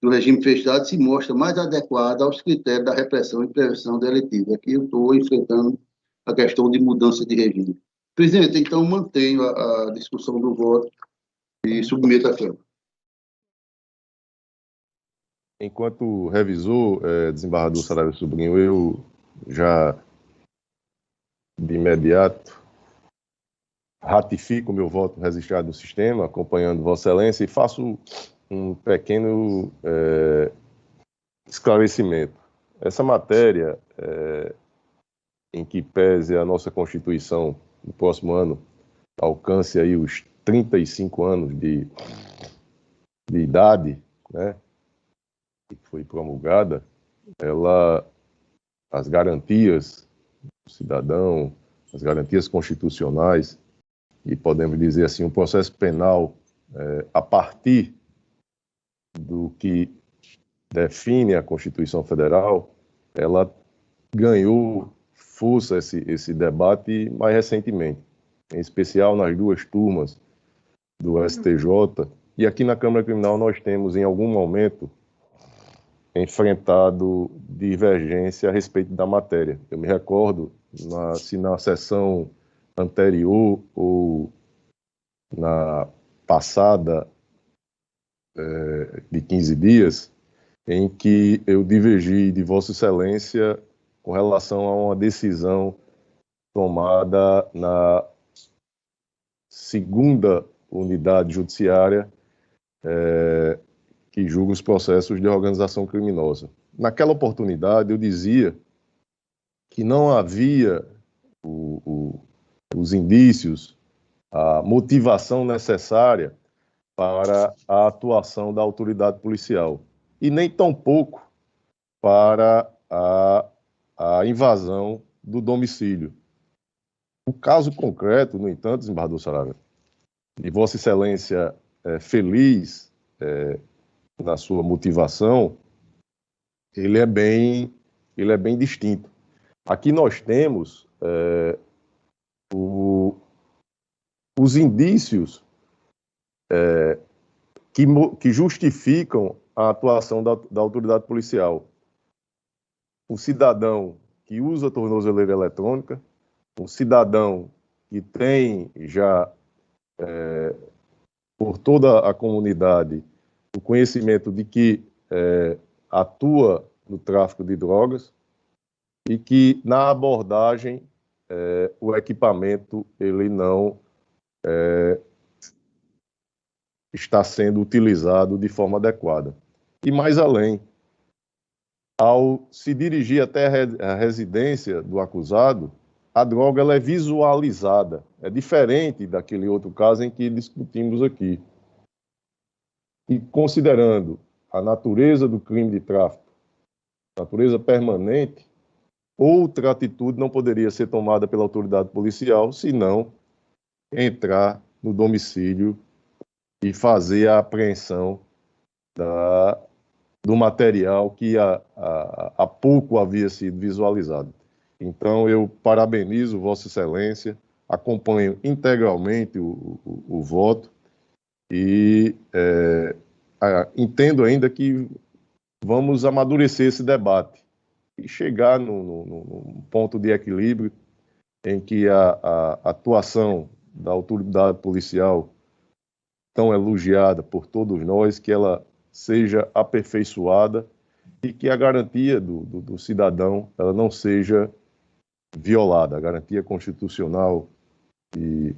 do regime fechado, se mostra mais adequada aos critérios da repressão e prevenção delitiva. Aqui eu estou enfrentando a questão de mudança de regime. Presidente, então mantenho a discussão do voto e submeto a Câmara. Enquanto revisor, desembargador Saraiva Sobrinho, eu já de imediato ratifico o meu voto registrado no sistema, acompanhando Vossa Excelência, e faço um pequeno esclarecimento. essa matéria, em que pese a nossa Constituição, no próximo ano, alcance aí os 35 anos de idade, né, que foi promulgada, as garantias do cidadão, as garantias constitucionais, e podemos dizer assim, um processo penal a partir do que define a Constituição Federal, ela ganhou força esse debate mais recentemente, em especial nas duas turmas do STJ, e aqui na Câmara Criminal nós temos, em algum momento, enfrentado divergência a respeito da matéria. Eu me recordo, se na sessão anterior ou na passada de 15 dias, em que eu divergi de Vossa Excelência com relação a uma decisão tomada na segunda unidade judiciária que julga os processos de organização criminosa. Naquela oportunidade, eu dizia que não havia os indícios, a motivação necessária para a atuação da autoridade policial, e nem tampouco para a invasão do domicílio. O caso concreto, no entanto, desembargador Saravia, de Vossa Excelência feliz na sua motivação, ele é bem distinto. Aqui nós temos os indícios que justificam a atuação da autoridade policial. Um cidadão que usa tornozeleira eletrônica, um cidadão que tem já, por toda a comunidade, o conhecimento de que atua no tráfico de drogas e que, na abordagem, o equipamento ele não está sendo utilizado de forma adequada. E mais além, ao se dirigir até a residência do acusado, a droga ela é visualizada. É diferente daquele outro caso em que discutimos aqui. E considerando a natureza do crime de tráfico, natureza permanente, outra atitude não poderia ser tomada pela autoridade policial, senão entrar no domicílio e fazer a apreensão do material que há pouco havia sido visualizado. Então, eu parabenizo Vossa Excelência, acompanho integralmente o voto e entendo ainda que vamos amadurecer esse debate e chegar num ponto de equilíbrio em que a atuação da autoridade policial, tão elogiada por todos nós, que ela seja aperfeiçoada e que a garantia do cidadão ela não seja violada, a garantia constitucional e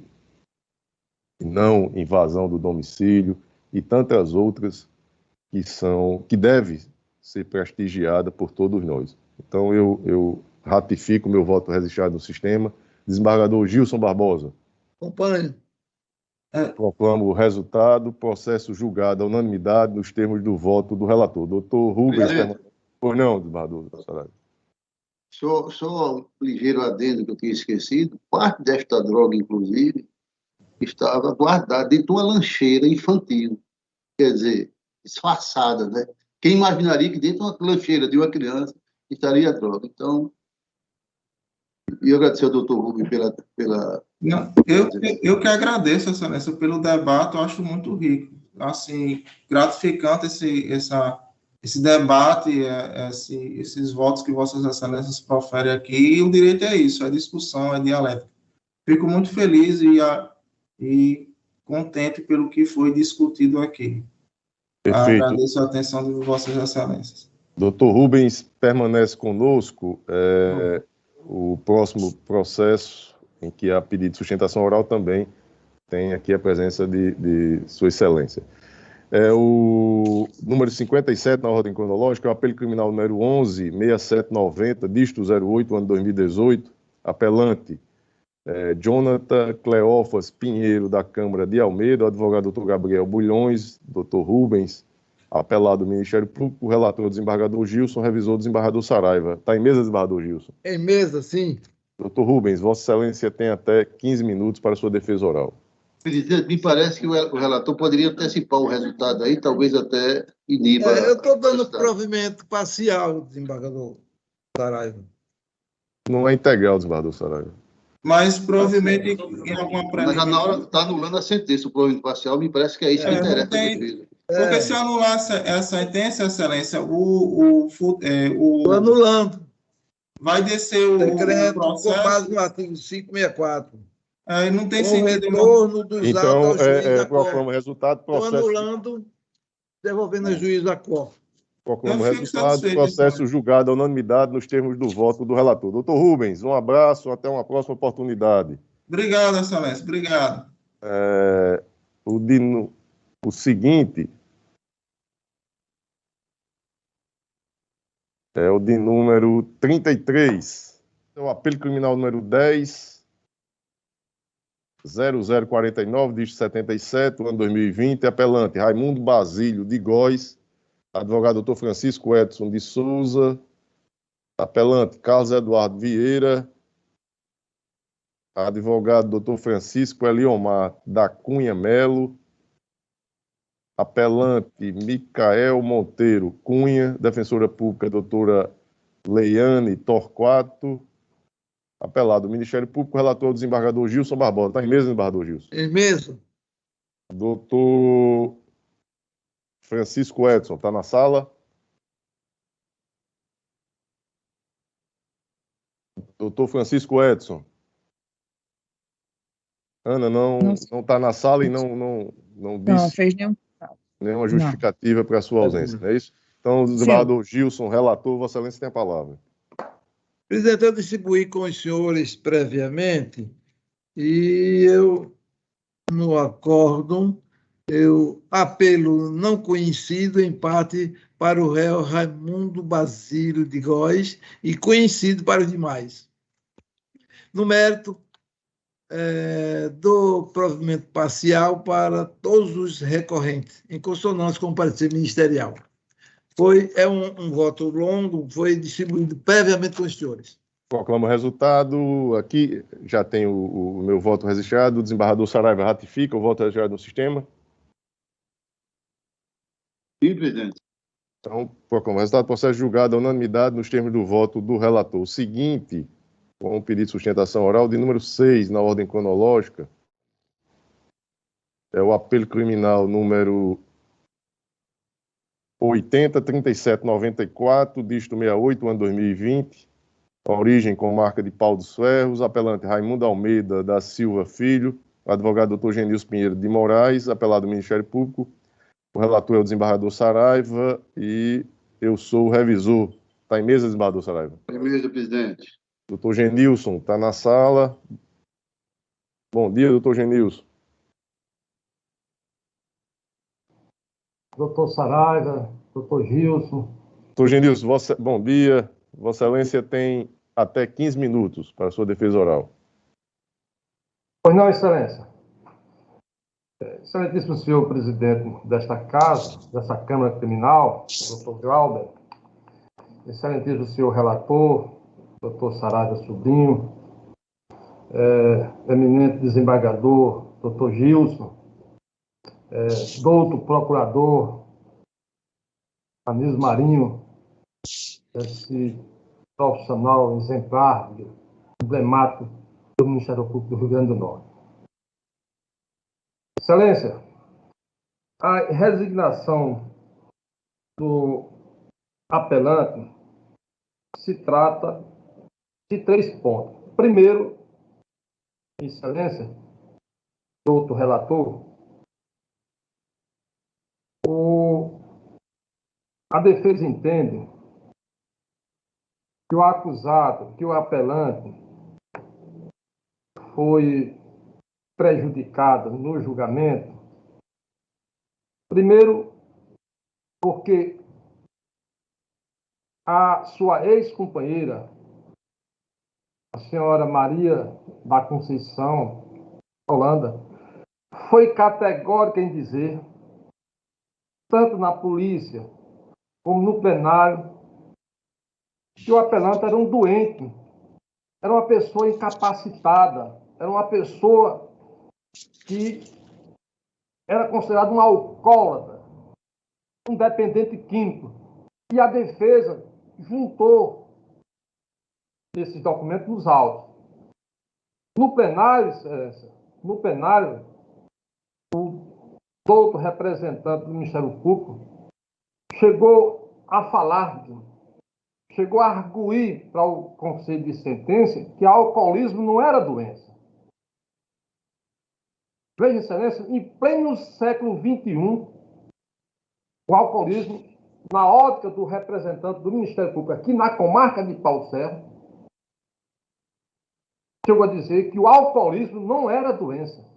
não invasão do domicílio e tantas outras que devem ser prestigiadas por todos nós. Então eu ratifico meu voto registrado no sistema. Desembargador Gilson Barbosa. Acompanho. Proclamo o resultado, processo julgado à unanimidade nos termos do voto do relator. Doutor Rubens... Pois não, desembargador Saravia. Só um ligeiro adendo que eu tinha esquecido. Parte desta droga, inclusive, estava guardada dentro de uma lancheira infantil. Quer dizer, disfarçada, né? Quem imaginaria que dentro de uma lancheira de uma criança estaria a droga? Então, eu agradeço ao doutor Rubens pela... Não, eu que agradeço, Excelência, pelo debate, eu acho muito rico. Assim, gratificante esse debate, esses votos que Vossas Excelências proferem aqui, e o direito é isso, é discussão, é dialética. Fico muito feliz e contente pelo que foi discutido aqui. Perfeito. Agradeço a atenção de Vossas Excelências. Doutor Rubens permanece conosco. O próximo processo, em que há pedido de sustentação oral, também tem aqui a presença de Sua Excelência. É o número 57 na ordem cronológica, é o apelo criminal número 11.6790, dígito 08, ano 2018, apelante Jonathan Cleófas Pinheiro, da Câmara de Almeida, o advogado Dr. Gabriel Bulhões, Dr. Rubens, apelado do Ministério Público, o relator desembargador Gilson, revisor desembargador Saraiva. Está em mesa, desembargador Gilson? Em mesa, sim. Dr. Rubens, Vossa Excelência tem até 15 minutos para sua defesa oral. Presidente, me parece que o relator poderia antecipar o resultado aí, talvez até iniba. Eu estou dando provimento parcial, desembargador Saraiva. Não é integral, desembargador Saraiva. Mas provavelmente em alguma Mas na hora está anulando a sentença, o provimento parcial, me parece que é isso que interessa a defesa. Porque se anular essa sentença, Excelência, Estou anulando. Vai descer o decreto processo. Com base no artigo 564. Não tem sentido. Retorno dos então, atos ao juiz da proclama o resultado, processo. Estou anulando, devolvendo ao juiz da Corte. Proclama o resultado, processo julgado à unanimidade nos termos do voto do relator. Doutor Rubens, um abraço, até uma próxima oportunidade. Obrigado, Excelência, obrigado. O seguinte é o de número 33, é o apelo criminal número 10.0049, dígito 77, ano 2020, apelante Raimundo Basílio de Góes, advogado Dr. Francisco Edson de Souza, apelante Carlos Eduardo Vieira, advogado Dr. Francisco Eliomar da Cunha Melo, apelante Micael Monteiro Cunha, defensora pública doutora Leiane Torquato, apelado Ministério Público, relator desembargador Gilson Barbosa. Está em mesa, desembargador Gilson? Em mesa. Doutor Francisco Edson, está na sala? Doutor Francisco Edson. Ana não está na sala e não disse. Não fez nenhuma justificativa para a sua ausência, não é isso? Então, o desembargador Gilson, relator, Vossa Excelência tem a palavra. Presidente, eu distribuí com os senhores previamente e eu, no acórdão, eu apelo não conhecido, em parte, para o réu Raimundo Basílio de Góes e conhecido para os demais. No mérito, do provimento parcial para todos os recorrentes, em consonância com o parecer ministerial. É um voto longo, foi distribuído previamente com os senhores. Proclamo o resultado. Aqui já tem o meu voto registrado. O desembargador Saraiva ratifica o voto registrado no sistema? Sim, presidente. Então, proclamo o resultado. Processo julgado à unanimidade nos termos do voto do relator. O seguinte, com o pedido de sustentação oral de número 6 na ordem cronológica, é o apelo criminal número 80.3794, dígito 68, ano 2020, a origem com marca de pau dos ferros, apelante Raimundo Almeida da Silva Filho, advogado Dr. Genilson Pinheiro de Moraes, apelado do Ministério Público, o relator é o desembargador Saraiva e eu sou o revisor. Está em mesa, desembargador Saraiva? Em mesa, presidente. Doutor Genilson está na sala. Bom dia, doutor Genilson. Doutor Saraiva, doutor Gilson. Doutor Genilson, bom dia. Vossa Excelência tem até 15 minutos para a sua defesa oral. Pois não, Excelência. Excelentíssimo senhor presidente desta casa, dessa Câmara Criminal, doutor Glauber, excelentíssimo senhor relator, doutor Saraiva Sobrinho, eminente desembargador, doutor Gilson, doutor procurador, Anísio Marinho, esse profissional exemplar, emblemático do Ministério Público do Rio Grande do Norte. Excelência, a resignação do apelante se trata de 3 pontos. Primeiro, Excelência, doutor relator, a defesa entende que o acusado, que o apelante foi prejudicado no julgamento Primeiro, porque a sua ex-companheira, a senhora Maria da Conceição Holanda, foi categórica em dizer, tanto na polícia como no plenário, que o apelante era um doente, era uma pessoa incapacitada, era uma pessoa que era considerada um alcoólatra, um dependente químico. E a defesa juntou esses documentos nos autos. No plenário, o doutor representante do Ministério Público chegou a arguir para o conselho de sentença que alcoolismo não era doença. Veja, excelência, em pleno século XXI, o alcoolismo, na ótica do representante do Ministério Público aqui na comarca de Pau Serra, chegou a dizer que o alcoolismo não era doença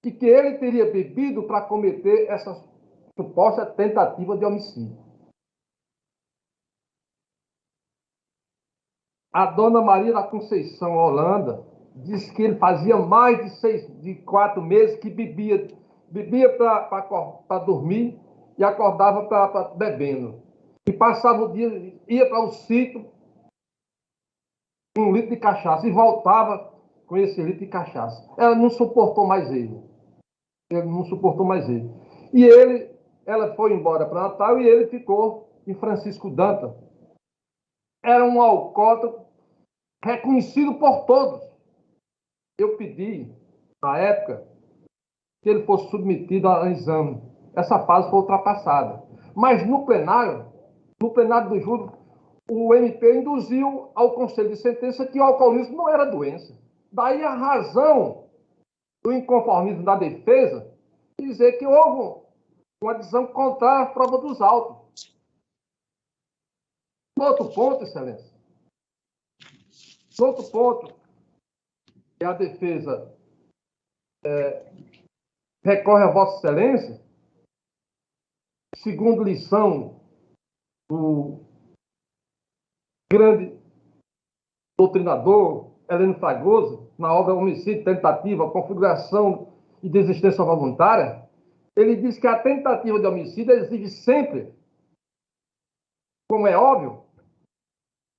e que ele teria bebido para cometer essa suposta tentativa de homicídio. A dona Maria da Conceição Holanda disse que ele fazia mais de 4 meses que bebia para dormir e acordava bebendo. E passava o dia, ia para o sítio, 1 litro de cachaça, e voltava com esse litro de cachaça. Ela não suportou mais ele. E ela foi embora para Natal e ele ficou em Francisco Dantas. Era um alcoólatra reconhecido por todos. Eu pedi, na época, que ele fosse submetido a exame. Essa fase foi ultrapassada. Mas no plenário do júri, o MP induziu ao conselho de sentença que o alcoolismo não era doença. Daí a razão do inconformismo da defesa dizer que houve uma decisão contrária à prova dos autos. Outro ponto, excelência. Outro ponto que a defesa recorre a Vossa Excelência, segundo lição do grande doutrinador Heleno Fragoso, na obra Homicídio, Tentativa, Configuração e Desistência Voluntária, ele diz que a tentativa de homicídio exige sempre, como é óbvio,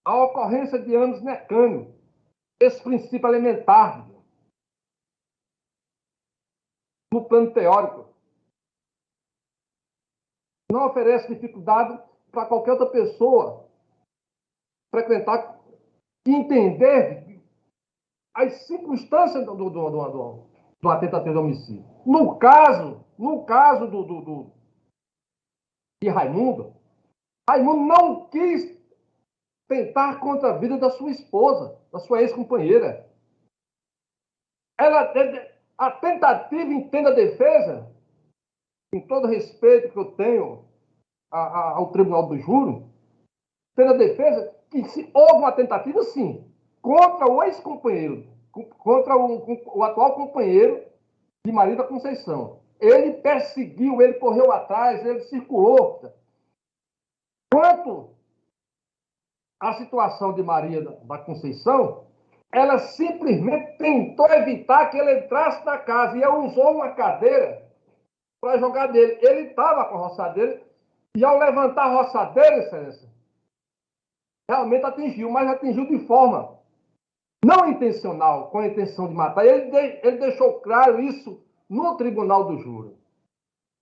a ocorrência de ânus mecânicos, esse princípio elementar no plano teórico. Não oferece dificuldade para qualquer outra pessoa frequentar e entender as circunstâncias de uma tentativa de homicídio. No caso de Raimundo não quis tentar contra a vida da sua esposa, da sua ex-companheira. A tentativa, entenda a defesa, com todo respeito que eu tenho ao Tribunal do Júri, entenda a defesa que se houve uma tentativa, sim, contra o ex-companheiro, contra o atual companheiro de Maria da Conceição. Ele perseguiu, ele correu atrás, ele circulou. Quanto à situação de Maria da Conceição, ela simplesmente tentou evitar que ele entrasse na casa e ela usou uma cadeira para jogar dele. Ele estava com a roçadeira e, ao levantar a roçadeira, excelência, realmente atingiu, mas atingiu de forma não intencional, com a intenção de matar. Ele deixou claro isso no Tribunal do Júri.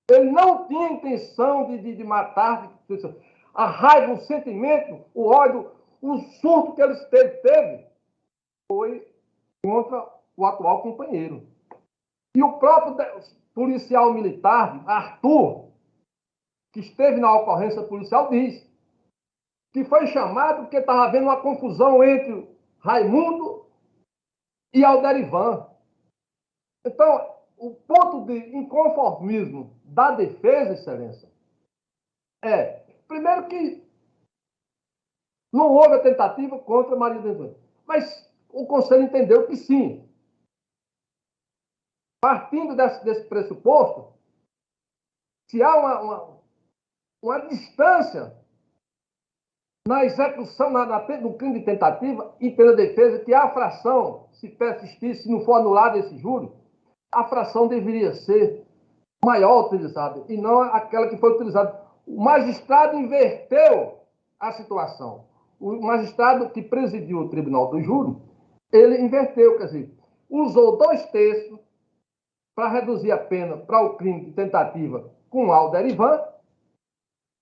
Ele não tinha intenção de matar. A raiva, o sentimento, o ódio, o surto que ele teve foi contra o atual companheiro. E o próprio policial militar, Arthur, que esteve na ocorrência policial, diz que foi chamado porque estava havendo uma confusão entre Raimundo e Alderivan. Então, o ponto de inconformismo da defesa, excelência, primeiro que não houve a tentativa contra Maria da Conceição, mas o Conselho entendeu que sim. Partindo desse pressuposto, se há uma distância na execução do crime de tentativa e pela defesa, que a fração, se persistir, se não for anulado esse júri, a fração deveria ser maior utilizada, e não aquela que foi utilizada. O magistrado inverteu a situação. O magistrado que presidiu o tribunal do júri, ele inverteu, quer dizer, usou 2/3 para reduzir a pena para o crime de tentativa com Alderivan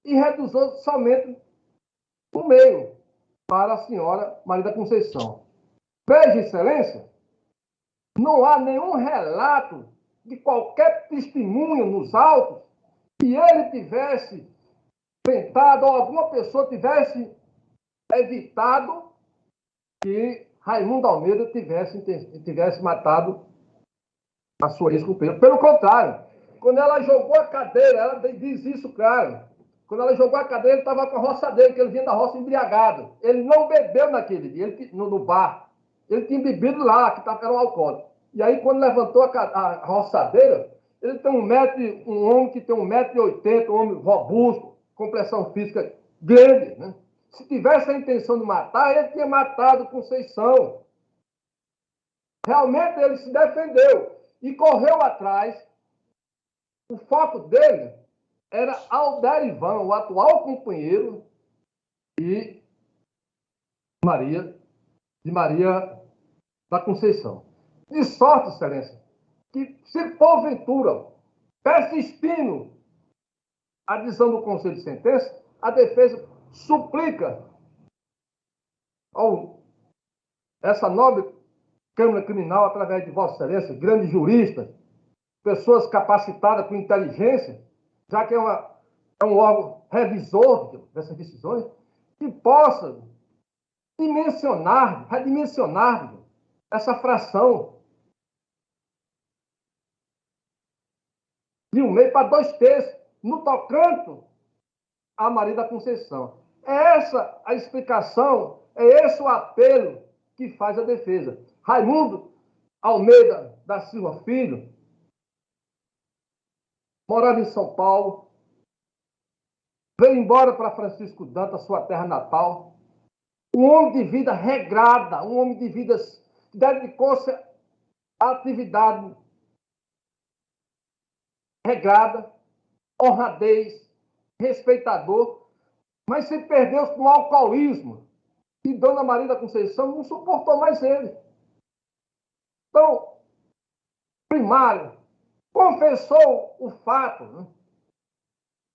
e reduziu somente 1/2 para a senhora Maria da Conceição. Veja, Excelência, não há nenhum relato de qualquer testemunha nos autos que ele tivesse tentado ou alguma pessoa tivesse evitado que Raimundo Almeida tivesse matado a sua ex-companheira. Pelo contrário, quando ela jogou a cadeira, ela diz isso, claro. Quando ela jogou a cadeira, ele estava com a roçadeira, que ele vinha da roça embriagado. Ele não bebeu naquele dia, no bar. Ele tinha bebido lá, que era um alcoólico. E aí, quando levantou a roçadeira, ele tem um homem que tem 1,80 m, um homem robusto, complexão física grande, né? Se tivesse a intenção de matar, ele tinha matado Conceição. Realmente ele se defendeu e correu atrás. O foco dele era Alderivan, o atual companheiro de Maria da Conceição. De sorte, Excelência, que se porventura persistindo a decisão do Conselho de Sentença, a defesa suplica essa nobre Câmara Criminal, através de Vossa Excelência, grandes juristas, pessoas capacitadas com inteligência, já que é um órgão revisor dessas decisões, que possa redimensionar essa fração de 1/2 para 2/3, no tocante a Maria da Conceição. É essa a explicação, é esse o apelo que faz a defesa. Raimundo Almeida da Silva Filho morava em São Paulo, veio embora para Francisco Dantas, sua terra natal, um homem de vida regrada, um homem de vida que dedicou-se à atividade regrada, honradez, respeitador, mas se perdeu com o alcoolismo. E Dona Maria da Conceição não suportou mais ele. Então, primário, confessou o fato, né?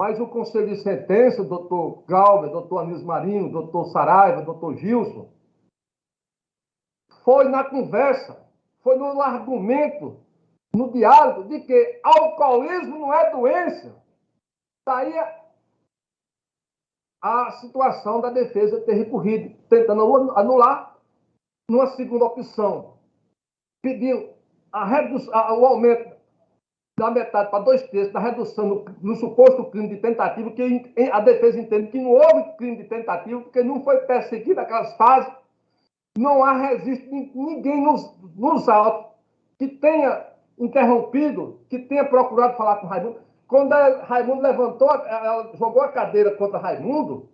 Mas o Conselho de Sentença, o doutor Glauber, doutor Anísio Marinho, doutor Saraiva, doutor Gilson, foi na conversa, foi no argumento, no diálogo, de que alcoolismo não é doença. Daí a situação da defesa ter recorrido, tentando anular. Numa segunda opção, pediu o aumento da metade para 2/3 da redução no suposto crime de tentativa, que a defesa entende que não houve crime de tentativa, porque não foi perseguido aquelas fases. Não há registro de ninguém nos autos que tenha interrompido, que tenha procurado falar com Raimundo. Quando Raimundo levantou, ela jogou a cadeira contra Raimundo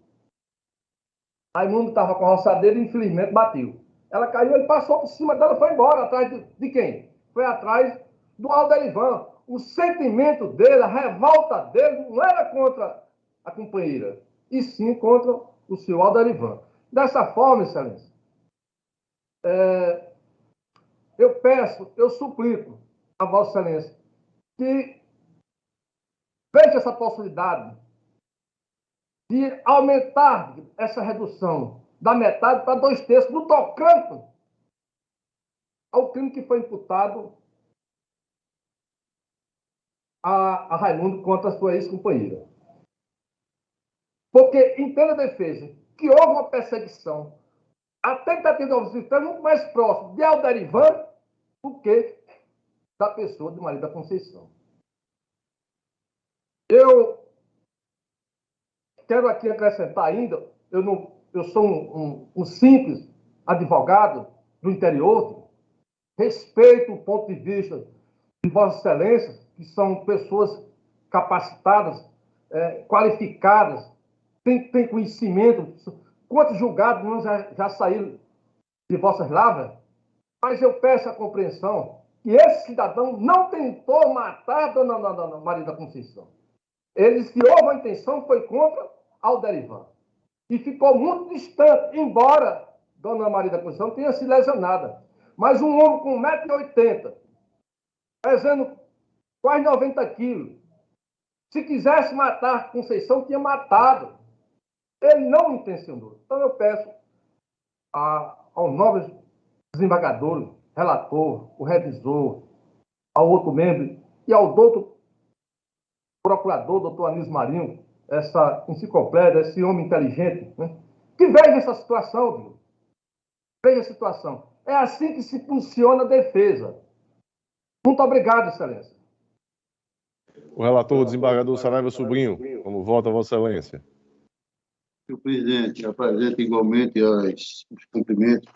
estava com a roçadeira e, infelizmente, bateu. Ela caiu, ele passou por cima dela e foi embora. Atrás de quem? Foi atrás do Alderivan. O sentimento dele, a revolta dele, não era contra a companheira, e sim contra o senhor Alderivan. Dessa forma, Excelência, eu suplico a Vossa Excelência que veja essa possibilidade de aumentar essa redução da metade para 2/3 no tocante ao crime que foi imputado a Raimundo contra a sua ex-companheira. Porque, entenda a defesa, que houve uma perseguição, a tentativa de homicídio está muito mais próximo de Alderivan do que da pessoa de Maria da Conceição. Eu quero aqui acrescentar ainda, eu sou um simples advogado do interior, respeito o ponto de vista de Vossa Excelência, que são pessoas capacitadas, qualificadas, têm conhecimento. Quantos julgados não já saíram de vossas lavras? Mas eu peço a compreensão que esse cidadão não tentou matar Dona Maria da Conceição. Ele, se houve a intenção, foi contra Alderivan. E ficou muito distante, embora Dona Maria da Conceição tenha se lesionada. Mas um homem com 1,80 m, pesando quase 90 quilos, se quisesse matar Conceição, tinha matado. Ele não intencionou. Então eu peço aos nobres desembargadores, relator, o revisor, ao outro membro e ao doutor procurador, doutor Anísio Marinho, essa enciclopédia, esse homem inteligente, né? Que veja essa situação, viu? Veja a situação. É assim que se funciona a defesa. Muito obrigado, Excelência. O relator, o desembargador Saraiva Sobrinho, como vota, Vossa Excelência? Senhor presidente, apresento igualmente os cumprimentos,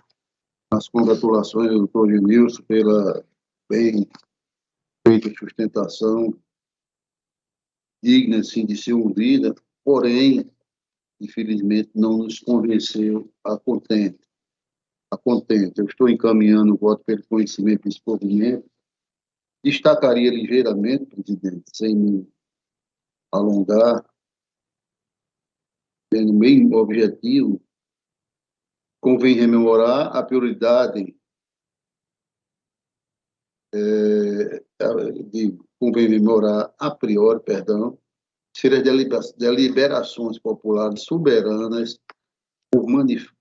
as congratulações ao doutor Genilson pela bem feita sustentação, digna assim, de ser ouvida, porém, infelizmente, não nos convenceu a contento. Eu estou encaminhando o voto pelo conhecimento desse provimento. Destacaria ligeiramente, presidente, sem me alongar, tendo o mesmo objetivo, convém rememorar a prioridade, convém rememorar a priori, ser as deliberações populares soberanas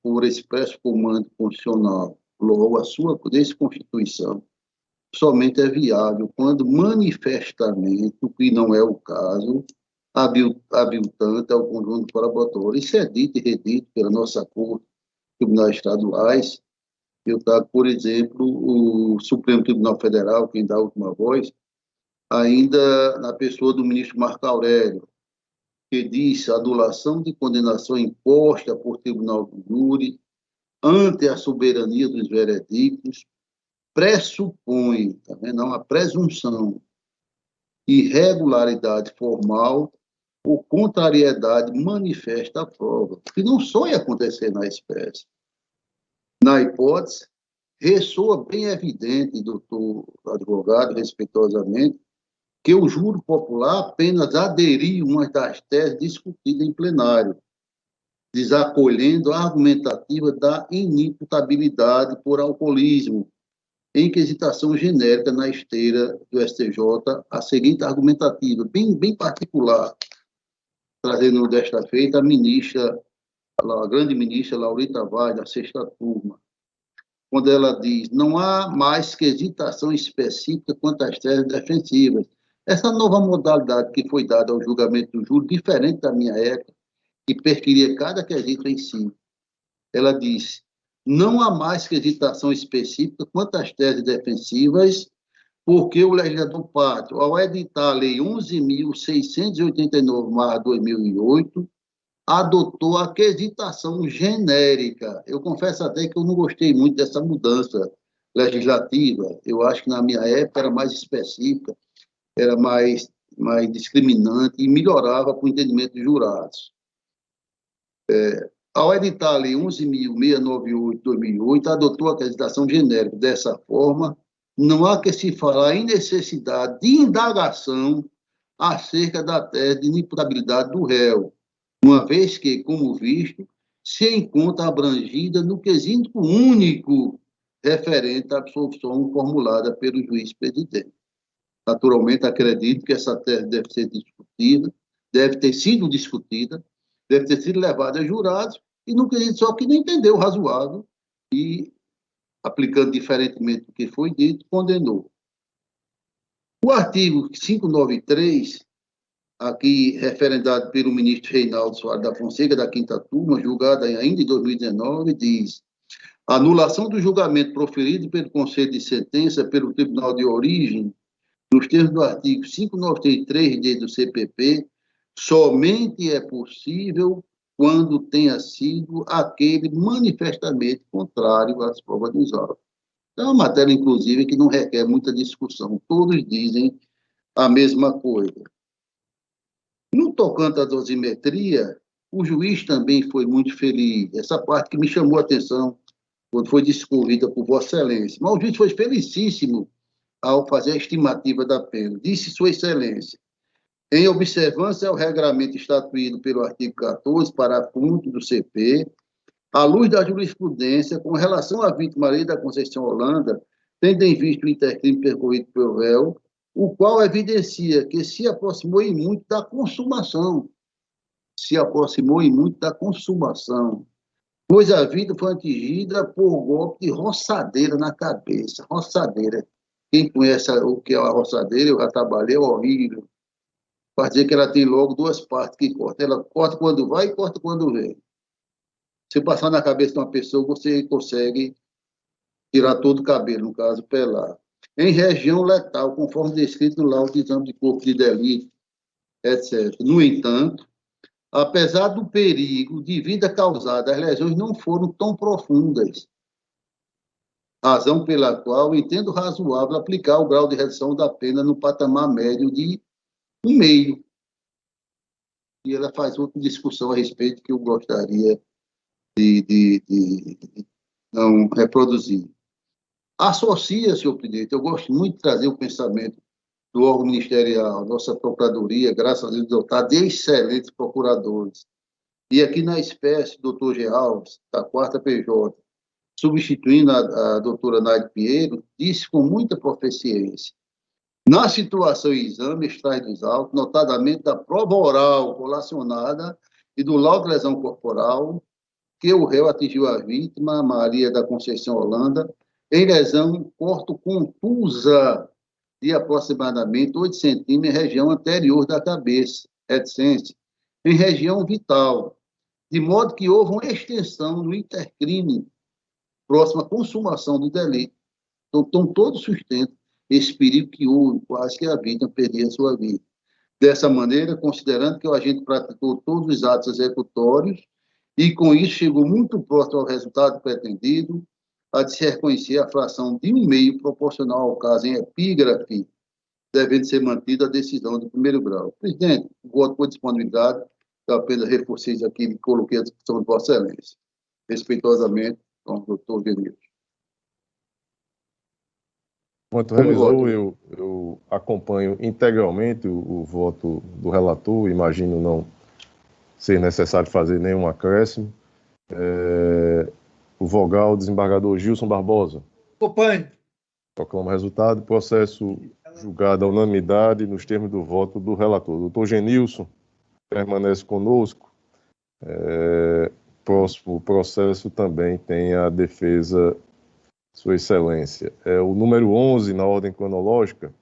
por expresso comando constitucional, logo a sua desconstituição, somente é viável quando manifestamente, o que não é o caso, habilitante ao conjunto colaborador. Isso é dito e redito pela nossa Corte, tribunais estaduais. Eu trago, por exemplo, o Supremo Tribunal Federal, quem dá a última voz, ainda na pessoa do ministro Marco Aurélio, que diz a anulação de condenação imposta por tribunal do júri ante a soberania dos veredictos pressupõe, tá vendo? Uma presunção, irregularidade formal ou contrariedade manifesta à prova, que não só ia acontecer na espécie. Na hipótese, ressoa bem evidente, doutor advogado, respeitosamente, que o júri popular apenas aderiu a uma das teses discutidas em plenário, desacolhendo a argumentativa da inimputabilidade por alcoolismo, em quesitação genérica na esteira do STJ, a seguinte argumentativa, bem particular, trazendo desta feita a grande ministra Laurita Vaz, da 6ª turma, quando ela diz, não há mais quesitação específica quanto às teses defensivas. Essa nova modalidade que foi dada ao julgamento do júri, diferente da minha época, que perquiria cada quesito em si. Ela diz, não há mais quesitação específica quanto às teses defensivas, porque o legislador pátrio, ao editar a Lei 11.689/2008, adotou a quesitação genérica. Eu confesso até que eu não gostei muito dessa mudança legislativa. Eu acho que na minha época era mais específica, era mais discriminante e melhorava para o entendimento dos jurados. Ao editar a Lei 11.698/2008, adotou a quesitação genérica. Dessa forma, não há que se falar em necessidade de indagação acerca da tese de inimputabilidade do réu, uma vez que, como visto, se encontra abrangida no quesito único referente à absolvição formulada pelo juiz presidente. Naturalmente, acredito que essa tese deve ser discutida, deve ter sido discutida, deve ter sido levada a jurados, e no quesito só que não entendeu o razoável e, aplicando diferentemente do que foi dito, condenou. O artigo 593, aqui referendado pelo ministro Reinaldo Soares da Fonseca, da 5ª turma, julgada ainda em 2019, diz: a anulação do julgamento proferido pelo Conselho de Sentença pelo Tribunal de Origem, nos termos do artigo 593D do CPP, somente é possível quando tenha sido aquele manifestamente contrário às provas dos autos. É uma matéria, inclusive, que não requer muita discussão. Todos dizem a mesma coisa. No tocante à dosimetria, o juiz também foi muito feliz. Essa parte que me chamou a atenção quando foi discorrida por Vossa Excelência. Mas o juiz foi felicíssimo ao fazer a estimativa da pena. Disse Sua Excelência, em observância ao regramento estatuído pelo artigo 14, parágrafo único do CP, à luz da jurisprudência, com relação à vítima Maria da Conceição Holanda, tendo em vista o intercrime percorrido pelo réu, o qual evidencia que se aproximou em muito da consumação. Se aproximou em muito da consumação. Pois a vida foi atingida por golpe de roçadeira na cabeça. Roçadeira. Quem conhece o que é uma roçadeira, eu já trabalhei, é horrível. Para dizer que ela tem logo duas partes que cortam. Ela corta quando vai e corta quando vem. Se passar na cabeça de uma pessoa, você consegue tirar todo o cabelo, no caso, pelar. Em região letal, conforme descrito no laudo de exame de corpo de delito, etc. No entanto, apesar do perigo de vida causada, as lesões não foram tão profundas, razão pela qual entendo razoável aplicar o grau de redução da pena no patamar médio de 1,5. E ela faz outra discussão a respeito que eu gostaria de não reproduzir. Associa, senhor presidente, eu gosto muito de trazer o pensamento do órgão ministerial, nossa procuradoria, graças a Deus, dotada de excelentes procuradores. E aqui na espécie, doutor G. Alves, da 4ª PJ, substituindo a doutora Naide Pinheiro, disse com muita proficiência, na situação e exame extraídos autos, notadamente da prova oral colacionada e do laudo de lesão corporal, que o réu atingiu a vítima, Maria da Conceição Holanda, em lesão corto-contusa de aproximadamente 8 centímetros em região anterior da cabeça, reticência, em região vital, de modo que houve uma extensão no intercrime próxima à consumação do delito. Então, todo sustenta esse perigo que houve, quase que a vítima perdia a sua vida. Dessa maneira, considerando que o agente praticou todos os atos executórios e, com isso, chegou muito próximo ao resultado pretendido, a de se reconhecer a fração de 1,5 proporcional ao caso em epígrafe, devendo ser mantida a decisão de primeiro grau. Presidente, voto por disponibilidade, eu apenas reforcei aqui e coloquei a discussão de Vossa Excelência. Respeitosamente, com o doutor Genilson. Enquanto revisor, eu acompanho integralmente o voto do relator, imagino não ser necessário fazer nenhum acréscimo. O vogal, desembargador Gilson Barbosa. Acompanho. Proclamo o resultado. Processo julgado à unanimidade nos termos do voto do relator. Doutor Genilson permanece conosco. Próximo processo também tem a defesa, Sua Excelência. O número 11, na ordem cronológica,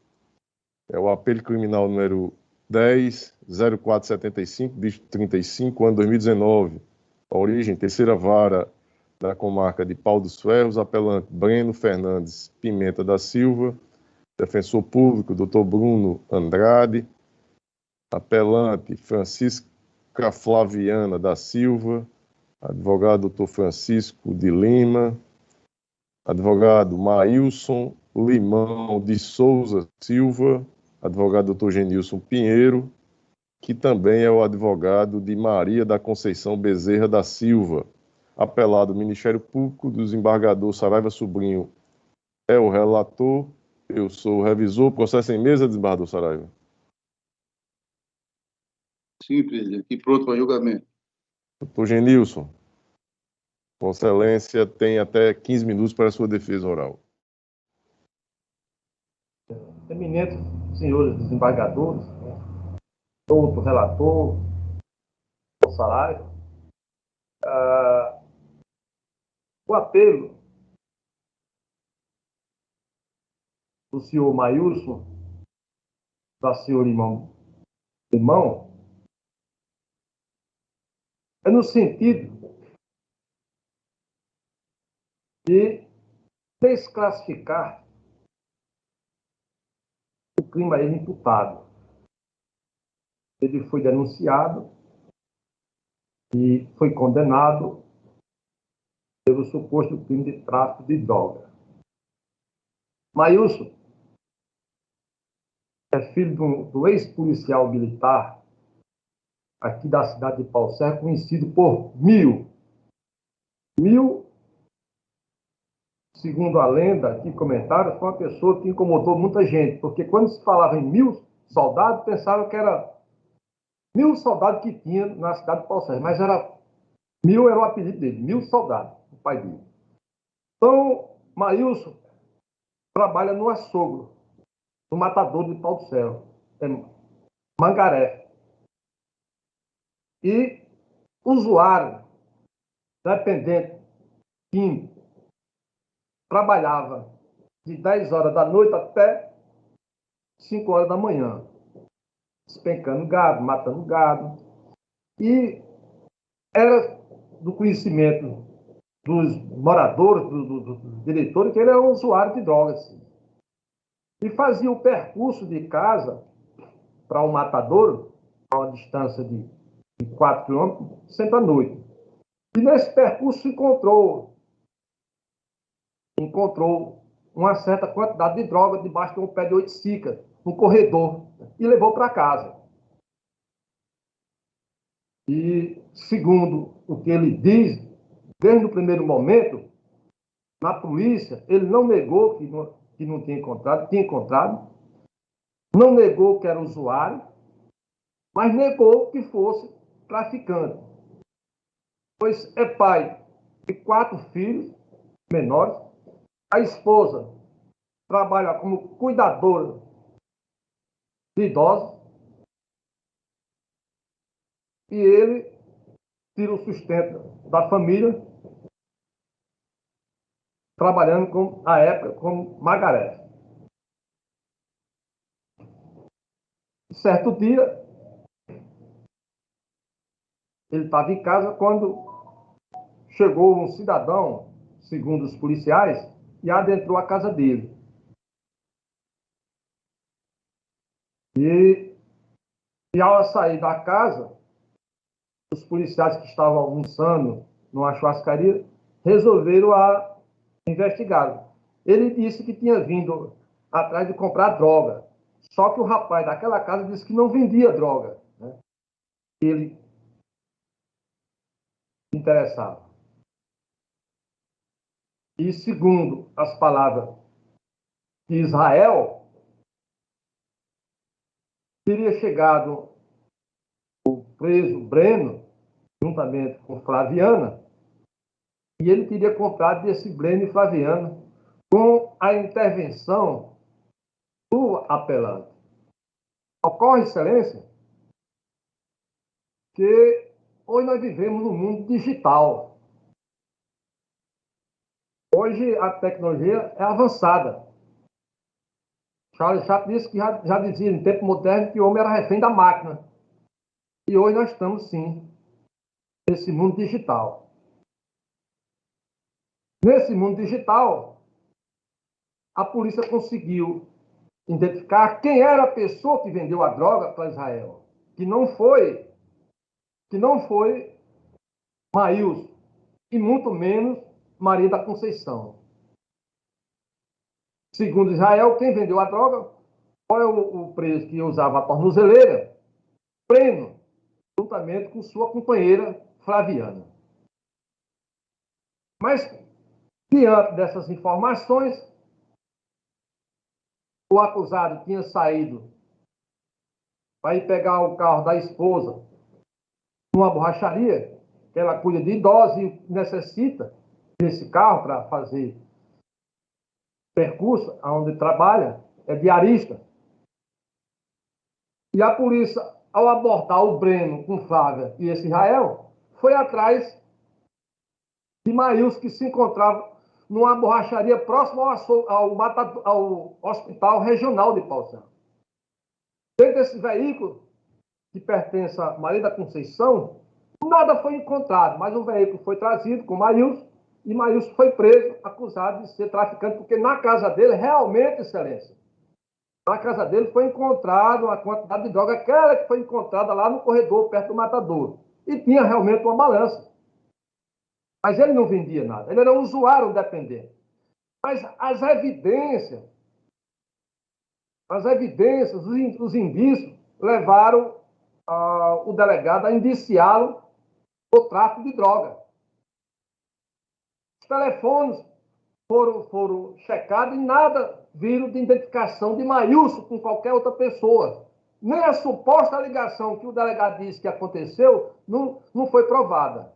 é o apelo criminal número 10.0475, dígito 35, ano 2019. A origem, terceira vara da comarca de Pau dos Ferros, apelante Breno Fernandes Pimenta da Silva, defensor público, doutor Bruno Andrade, apelante Francisca Flaviana da Silva, advogado doutor Francisco de Lima, advogado Maílson Limão de Souza Silva, advogado doutor Genilson Pinheiro, que também é o advogado de Maria da Conceição Bezerra da Silva, apelado Ministério Público, do desembargador Saraiva Sobrinho é o relator, eu sou o revisor. Processo em mesa, desembargador Saraiva. Sim, presidente, e pronto para julgamento. Doutor Genilson, Vossa Excelência tem até 15 minutos para a sua defesa oral. Eminentes senhores desembargadores, doutor relator, Saraiva, o apelo do senhor Maílson, da senhora Limão, é no sentido de desclassificar o crime a ele imputado. Ele foi denunciado e foi condenado pelo suposto crime de tráfico de droga. Maílson é filho do ex-policial militar aqui da cidade de Pau Serra, conhecido por Mil. Mil, segundo a lenda, aqui comentaram, foi uma pessoa que incomodou muita gente, porque quando se falava em 1000 soldados, pensavam que era 1000 soldados que tinha na cidade de Pau Serra, mas Mil era o apelido dele, 1000 soldados, o pai dele. Então, Maílson trabalha no açougue, no matador de Pau do Céu, Mangaré. E usuário, dependente, químico, trabalhava de 10 horas da noite até 5 horas da manhã, despencando gado, matando gado. E era do conhecimento dos moradores, dos diretores, que ele era um usuário de drogas. E fazia o percurso de casa para o matadouro, a uma distância de 4 quilômetros, sempre à noite. E nesse percurso encontrou uma certa quantidade de droga debaixo de um pé de oiticica, no corredor, e levou para casa. E, segundo o que ele diz, desde o primeiro momento, na polícia, ele não negou que não tinha encontrado, não negou que era usuário, mas negou que fosse traficante. Pois é pai de 4 filhos menores, a esposa trabalha como cuidadora de idosos e ele tira o sustento da família trabalhando à época como magaré. Certo dia, ele estava em casa quando chegou um cidadão, segundo os policiais, e adentrou a casa dele. E ao sair da casa, os policiais que estavam almoçando numa churrascaria resolveram investigá-lo. Ele disse que tinha vindo atrás de comprar droga. Só que o rapaz daquela casa disse que não vendia droga, né? Ele interessava. E segundo as palavras de Israel, teria chegado o preso Breno, juntamente com Flaviana, e ele teria comprado desse Breno e Flaviana com a intervenção do apelante. Ocorre, Excelência, que hoje nós vivemos num mundo digital. Hoje a tecnologia é avançada. Charles Chaplin disse que já dizia em tempo moderno que o homem era refém da máquina. E hoje nós estamos, sim, nesse mundo digital. Nesse mundo digital, a polícia conseguiu identificar quem era a pessoa que vendeu a droga para Israel, que não foi Maílson, e muito menos Maria da Conceição. Segundo Israel, quem vendeu a droga foi o preso que usava a tornozeleira, Breno, juntamente com sua companheira Flaviana. Mas, diante dessas informações, o acusado tinha saído para ir pegar o carro da esposa numa borracharia, que ela cuida de idosos e necessita desse carro para fazer percurso onde trabalha, é diarista. E a polícia, ao abordar o Breno com Flávia e esse Israel, foi atrás de Maílson, que se encontrava numa borracharia próxima ao Hospital Regional de Pau Serra. Dentro desse veículo, que pertence a Maria da Conceição, nada foi encontrado, mas o veículo foi trazido com Maílson, e Maílson foi preso, acusado de ser traficante, porque na casa dele, realmente, Excelência, na casa dele foi encontrado uma quantidade de droga, aquela que foi encontrada lá no corredor, perto do matador. E tinha realmente uma balança. Mas ele não vendia nada, ele era um usuário dependente. Mas as evidências, os indícios levaram o delegado a indiciá-lo por tráfico de droga. Os telefones foram checados e nada viram de identificação de Maílson com qualquer outra pessoa. Nem a suposta ligação que o delegado disse que aconteceu não foi provada.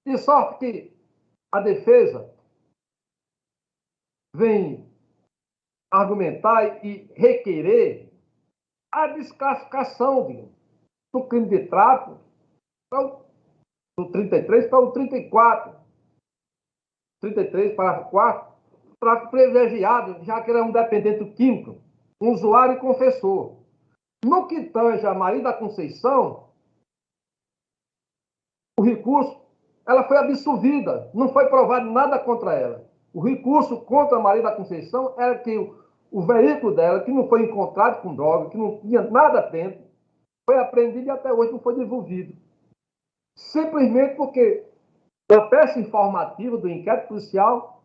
De sorte que a defesa vem argumentar e requerer a desclassificação do crime de tráfico do 33 para o 34. 33, parágrafo 4, tráfico privilegiado, já que ele é um dependente químico, um usuário e confessor. No que tange a Maria da Conceição, o recurso, ela foi absolvida, não foi provado nada contra ela. O recurso contra a Maria da Conceição era que o veículo dela, que não foi encontrado com droga, que não tinha nada dentro, foi apreendido e até hoje não foi devolvido. Simplesmente porque na peça informativa do inquérito policial,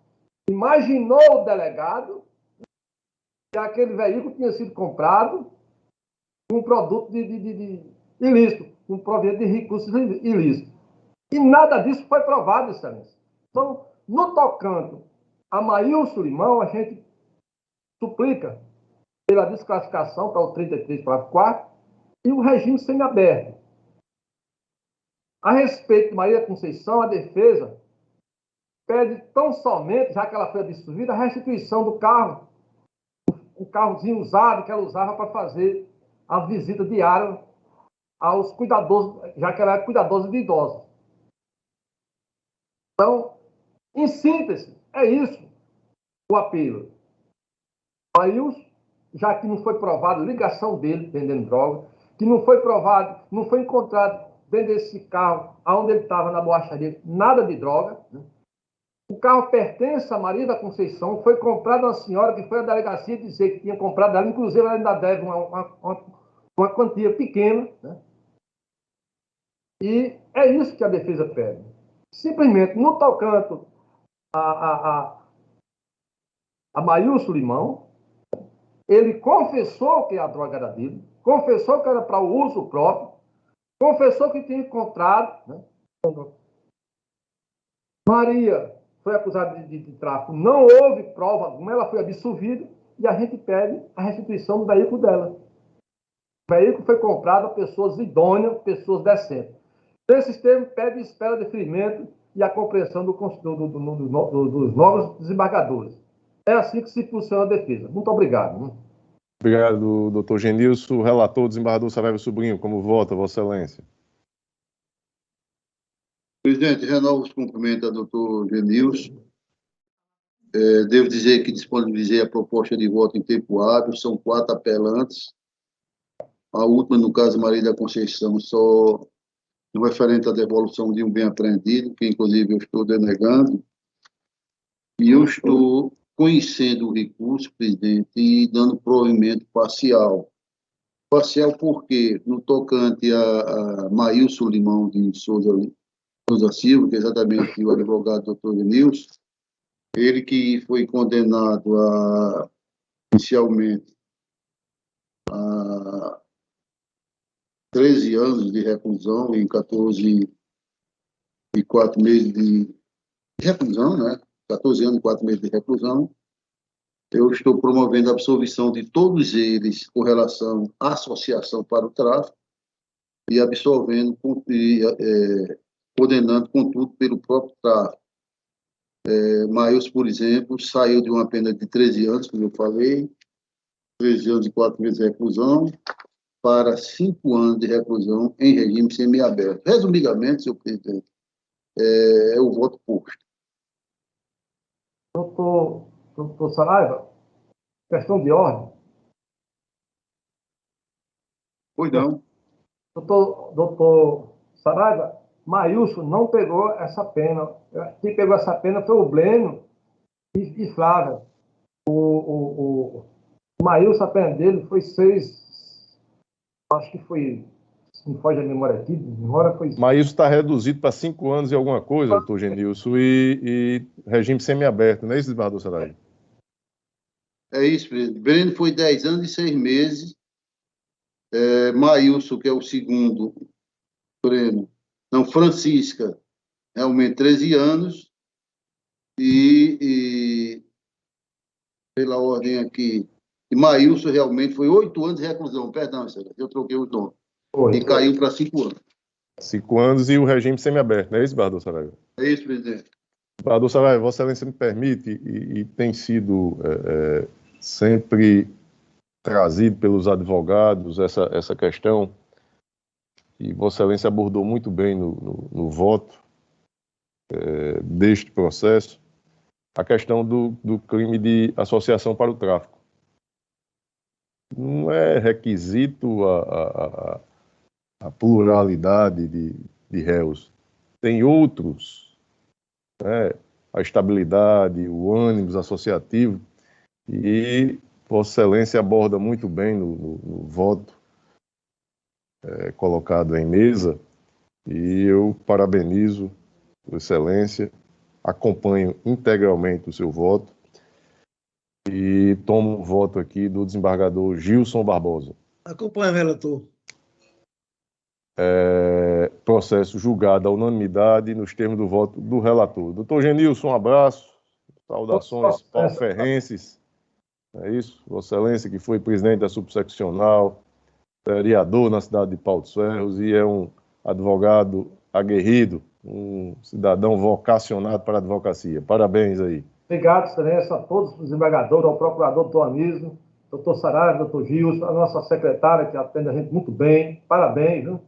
imaginou o delegado que aquele veículo tinha sido comprado com um produto de ilícito, com proveniente de recursos ilícitos. E nada disso foi provado, excelência. Então, no tocante a Maílson Limão, a gente suplica pela desclassificação para o 33, parágrafo 4, e o regime semiaberto. A respeito de Maria Conceição, a defesa pede tão somente, já que ela foi absolvida, a restituição do carro, o carrozinho usado que ela usava para fazer a visita diária aos cuidadosos, já que ela é cuidadosa de idosos. Então, em síntese, é isso o apelo. Maílson, já que não foi provado ligação dele vendendo droga, que não foi provado, não foi encontrado dentro desse carro, onde ele estava na borracharia, nada de droga. Né? O carro pertence a Maria da Conceição, foi comprado a uma senhora que foi à delegacia dizer que tinha comprado ela, inclusive ela ainda deve uma quantia pequena. Né? E é isso que a defesa pede. Simplesmente, no tocante a Maílson Limão, ele confessou que a droga era dele, confessou que era para o uso próprio, confessou que tinha encontrado. Né? Maria foi acusada de tráfico, não houve prova alguma, ela foi absolvida e a gente pede a restituição do veículo dela. O veículo foi comprado a pessoas idôneas, pessoas decentes. Esse sistema pede e espera deferimento e a compreensão dos novos desembargadores. É assim que se funciona a defesa. Muito obrigado. Né? Obrigado, doutor Genilson. Relator, desembargador Saraiva Sobrinho, como vota, Vossa Excelência? Presidente, renovo os cumprimentos ao doutor Genilson. Devo dizer que disponibilizei a proposta de voto em tempo hábil, são 4 apelantes. A última, no caso, Maria da Conceição, só no referente à devolução de um bem apreendido, que inclusive eu estou denegando. E eu estou conhecendo o recurso, presidente, e dando provimento parcial. Parcial porque, no tocante a Maílson Limão de Souza Silva, que é exatamente o advogado doutor Genilson, ele que foi condenado inicialmente a 13 anos de reclusão em 14 e 4 meses de reclusão, né? 14 anos e 4 meses de reclusão. Eu estou promovendo a absolvição de todos eles com relação à associação para o tráfico e absolvendo, condenando, contudo, pelo próprio tráfico. Maílson, por exemplo, saiu de uma pena de 13 anos, como eu falei, 13 anos e 4 meses de reclusão, para 5 anos de reclusão em regime semiaberto. Resumidamente, senhor presidente, é o voto posto. Doutor Saraiva, questão de ordem. Pois não. Doutor Saraiva, Maílson não pegou essa pena. Quem pegou essa pena foi o Blênio e Flávia. O Maílson, a pena dele foi 6, acho que foi, se não foge a memória aqui, Maílson está reduzido para 5 anos e alguma coisa, doutor Genilson, e regime semiaberto, não é isso, desembargador Saraiva? É isso, presidente. Breno foi 10 anos e 6 meses Maílson, que é o segundo prêmio. Não, Francisca, realmente 13 anos. E pela ordem aqui, e Maílson realmente foi 8 anos de reclusão. Perdão, excelência, eu troquei o nome. E caiu para 5 anos. 5 anos e o regime semiaberto, não é isso, Bardô Saraiva? É isso, presidente. Bardô Saraiva, Vossa Excelência me permite, e tem sido sempre trazido pelos advogados essa questão, e Vossa Excelência abordou muito bem no voto deste processo, a questão do crime de associação para o tráfico. Não é requisito a pluralidade de réus. Tem outros, né? A estabilidade, o ânimo associativo, e Vossa Excelência aborda muito bem no voto colocado em mesa, e eu parabenizo Vossa Excelência, acompanho integralmente o seu voto e tomo o voto aqui do desembargador Gilson Barbosa. Acompanho, relator. Processo julgado à unanimidade nos termos do voto do relator. Doutor Genilson, um abraço, saudações pauferrenses. É isso, Vossa Excelência, que foi presidente da subseccional, vereador na cidade de Pau dos Ferros e é um advogado aguerrido, um cidadão vocacionado para a advocacia. Parabéns aí. Obrigado, excelência, a todos os desembargadores, ao procurador doutor Anísio, doutor Saraiva, doutor Gilson, a nossa secretária, que atende a gente muito bem. Parabéns, viu?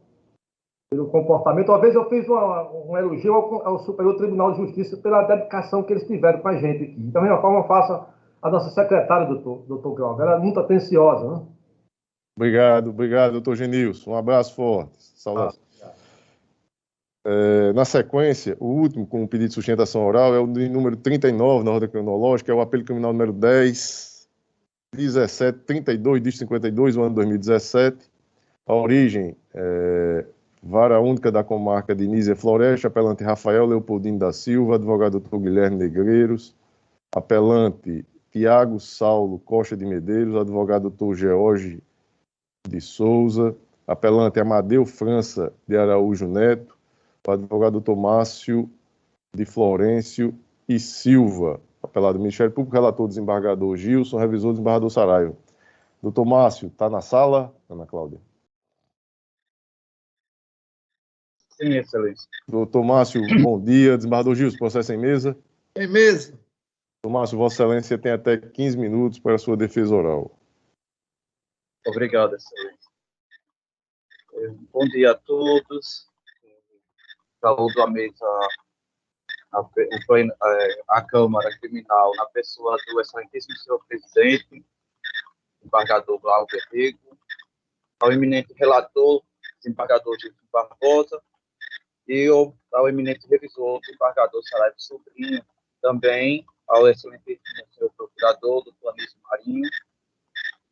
Pelo comportamento. Uma vez eu fiz um elogio ao Superior Tribunal de Justiça pela dedicação que eles tiveram com a gente aqui. Da mesma forma, eu faço a nossa secretária, doutor Glauber. Ela é muito atenciosa, né? Obrigado, doutor Genilson. Um abraço forte. Saudações. Na sequência, o último com o pedido de sustentação oral é o de número 39 na ordem cronológica, é o apelo criminal número 10, 17, 32, diz 52, o ano 2017. A origem Vara Única da Comarca de Nísia Floresta, apelante Rafael Leopoldino da Silva, advogado Dr. Guilherme Negreiros, apelante Tiago Saulo Costa de Medeiros, advogado Dr. George de Souza, apelante Amadeu França de Araújo Neto, o advogado Dr. Márcio de Florencio e Silva, apelado do Ministério Público, relator desembargador Gilson, revisor desembargador Saraiva. Dr. Márcio, está na sala, Ana Cláudia? Sim, excelência. Doutor Márcio, bom dia. Desembargador Gilson, processo em mesa? Em mesa. Doutor Márcio, Vossa Excelência tem até 15 minutos para a sua defesa oral. Obrigado, excelência. Bom dia a todos. Saúdo a mesa, a Câmara Criminal, na pessoa do excelentíssimo senhor presidente, desembargador Glauber Rego, ao eminente relator, desembargador Gilson Barbosa, e ao eminente revisor, desembargador Saraiva Sobrinho, também ao excelentíssimo senhor procurador, doutor Anísio Marinho,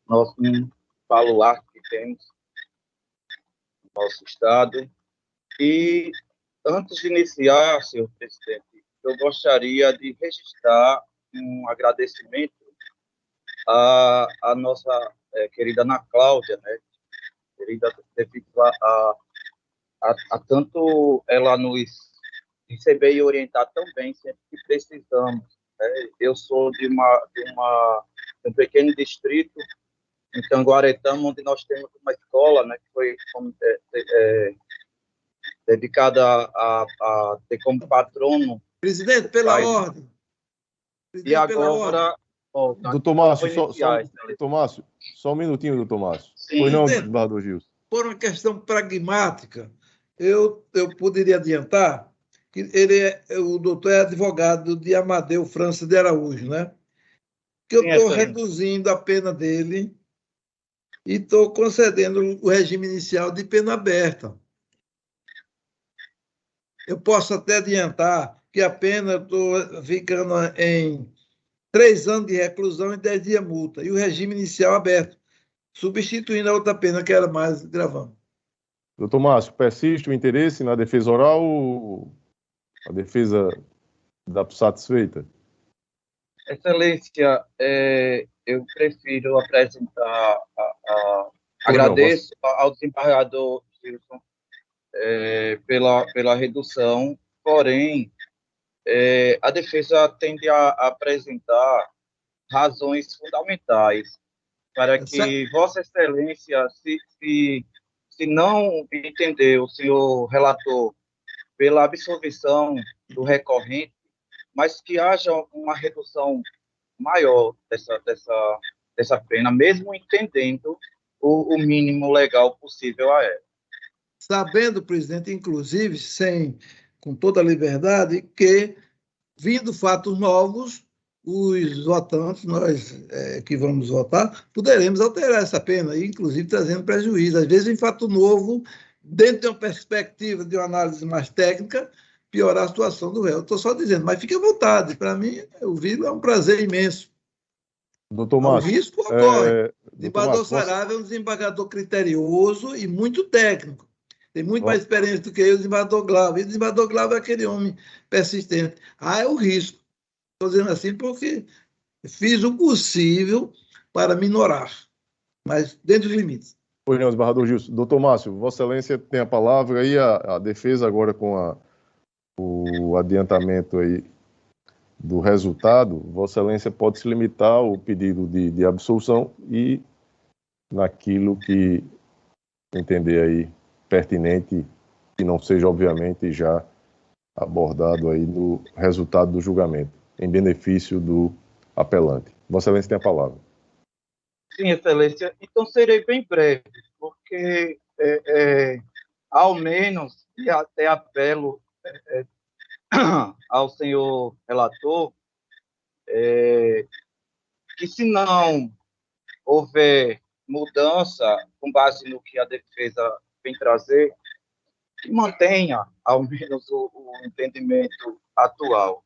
nosso baluarte que temos no nosso estado. E antes de iniciar, senhor presidente, eu gostaria de registrar um agradecimento à nossa querida Ana Cláudia, né? Querida, devido a tanto ela nos receber e orientar tão bem sempre que precisamos. Né? Eu sou de um pequeno distrito, em Canguaretama, onde nós temos uma escola, né, que foi dedicada a ter como patrono. Presidente, pela ordem. Presidente, e agora. Doutor Márcio, doutor Márcio, só um minutinho, doutor Márcio. Sim, pois não, desembargador Gilson. Por uma questão pragmática, eu poderia adiantar que o doutor é advogado de Amadeu França de Araújo, né? Que eu estou reduzindo a pena dele e estou concedendo o regime inicial de pena aberta. Eu posso até adiantar que a pena estou ficando em 3 anos de reclusão e 10 dias multa, e o regime inicial aberto, substituindo a outra pena que era mais gravante. Doutor Márcio, persiste o interesse na defesa oral ou a defesa dá por satisfeita? Excelência, eu prefiro apresentar Agradeço ao desembargador Gilson pela redução, porém, a defesa tende a apresentar razões fundamentais para que Vossa Excelência, se não entender o senhor relator pela absolvição do recorrente, mas que haja uma redução maior dessa pena, mesmo entendendo o mínimo legal possível a ela. Sabendo, presidente, inclusive, com toda a liberdade, que, vindo fatos novos, os votantes, nós que vamos votar, poderemos alterar essa pena, inclusive trazendo prejuízo. Às vezes, em fato novo, dentro de uma perspectiva de uma análise mais técnica, piorar a situação do réu. Estou só dizendo, mas fique à vontade. Para mim, ouvi-lo é um prazer imenso. Doutor Márcio, o risco ocorre. O desembargador Saraiva é um desembargador criterioso e muito técnico. Tem muito mais experiência do que eu, o desembargador Glauber. E o desembargador Glauber é aquele homem persistente. É o risco. Estou dizendo assim porque fiz o possível para minorar, mas dentro dos limites. Pois não, desembargador Gilson. Doutor Márcio, Vossa Excelência tem a palavra e a defesa agora com o adiantamento aí do resultado, Vossa Excelência pode se limitar ao pedido de absolução e naquilo que entender aí pertinente, que não seja, obviamente, já abordado aí no resultado do julgamento, em benefício do apelante. Vossa Excelência tem a palavra. Sim, Excelência. Então, serei bem breve, porque, ao menos, e até apelo ao senhor relator, que se não houver mudança com base no que a defesa vem trazer, que mantenha, ao menos, o entendimento atual.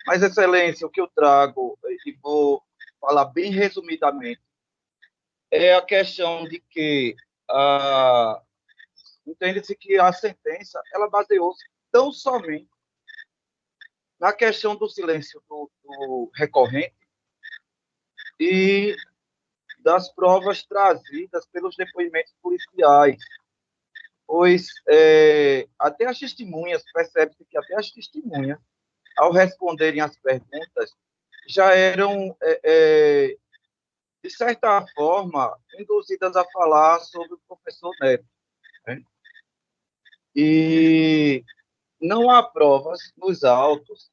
Mas, Excelência, o que eu trago, e vou falar bem resumidamente, é a questão de que entende-se que a sentença ela baseou-se tão somente na questão do silêncio do recorrente e das provas trazidas pelos depoimentos policiais, pois até as testemunhas, percebe-se que até as testemunhas, ao responderem às perguntas, já eram, de certa forma, induzidas a falar sobre o professor Neto. Né? E não há provas nos autos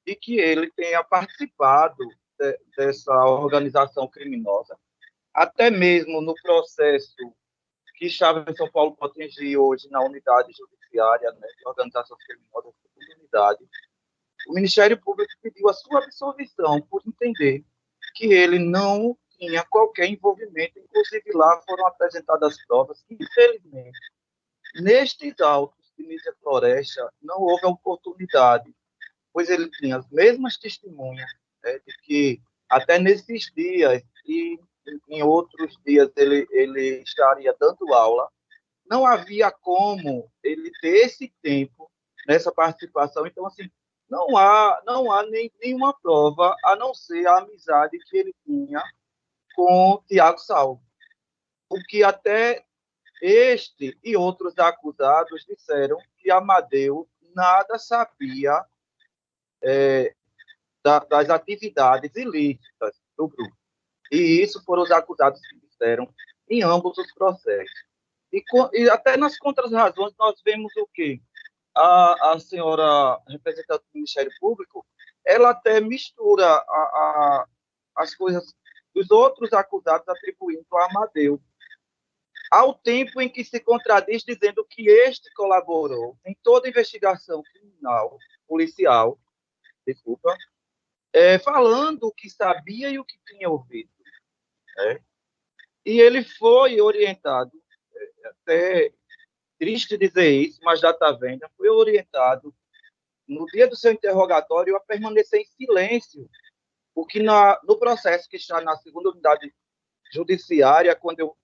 de que ele tenha participado dessa organização criminosa. Até mesmo no processo que estava em São Paulo Potengi hoje na unidade judiciária, né, de organização criminosa, segunda unidade, o Ministério Público pediu a sua absolvição por entender que ele não tinha qualquer envolvimento, inclusive lá foram apresentadas provas que, infelizmente, nestes autos de Nízia Floresta não houve oportunidade, pois ele tinha as mesmas testemunhas de que até nesses dias e em outros dias ele estaria dando aula, não havia como ele ter esse tempo nessa participação. Então, assim, não há nenhuma prova, a não ser a amizade que ele tinha com Tiago Salvo. O que até este e outros acusados disseram que Amadeu nada sabia das atividades ilícitas do grupo. E isso foram os acusados que disseram em ambos os processos. E até nas contras-razões nós vemos o quê? A senhora representante do Ministério Público, ela até mistura as coisas dos outros acusados atribuindo a Amadeu, ao tempo em que se contradiz dizendo que este colaborou em toda investigação criminal, policial, falando o que sabia e o que tinha ouvido. E ele foi orientado, até triste dizer isso, mas já está vendo, foi orientado no dia do seu interrogatório a permanecer em silêncio, porque no processo que está na segunda unidade judiciária, quando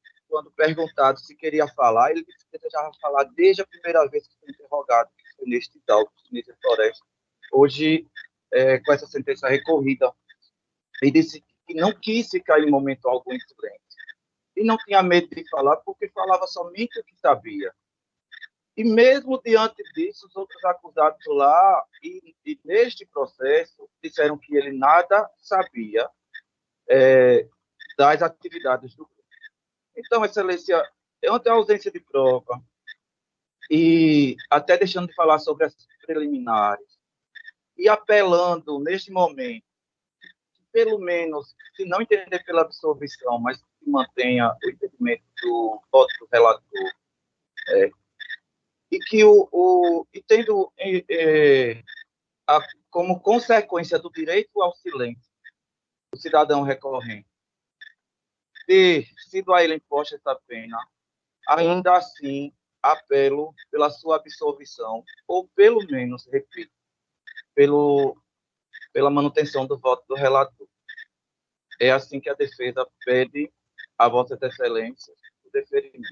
perguntado se queria falar, ele disse que desejava falar desde a primeira vez que foi interrogado, que foi neste tal, Nízia Floresta. Hoje, com essa sentença recorrida, ele disse que não quis ficar em momento algum em silêncio. e não tinha medo de falar, porque falava somente o que sabia. E mesmo diante disso, os outros acusados lá, e neste processo, disseram que ele nada sabia das atividades do grupo. Então, Excelência, ante a ausência de prova, e até deixando de falar sobre as preliminares, e apelando, neste momento, que pelo menos, se não entender pela absolvição, mas que mantenha o entendimento do voto do relator, e que e tendo como consequência do direito ao silêncio do cidadão recorrente ter sido a ele imposta essa pena, ainda assim apelo pela sua absolvição, ou pelo menos, repito, pela manutenção do voto do relator. É assim que a defesa pede a Vossa Excelência o deferimento.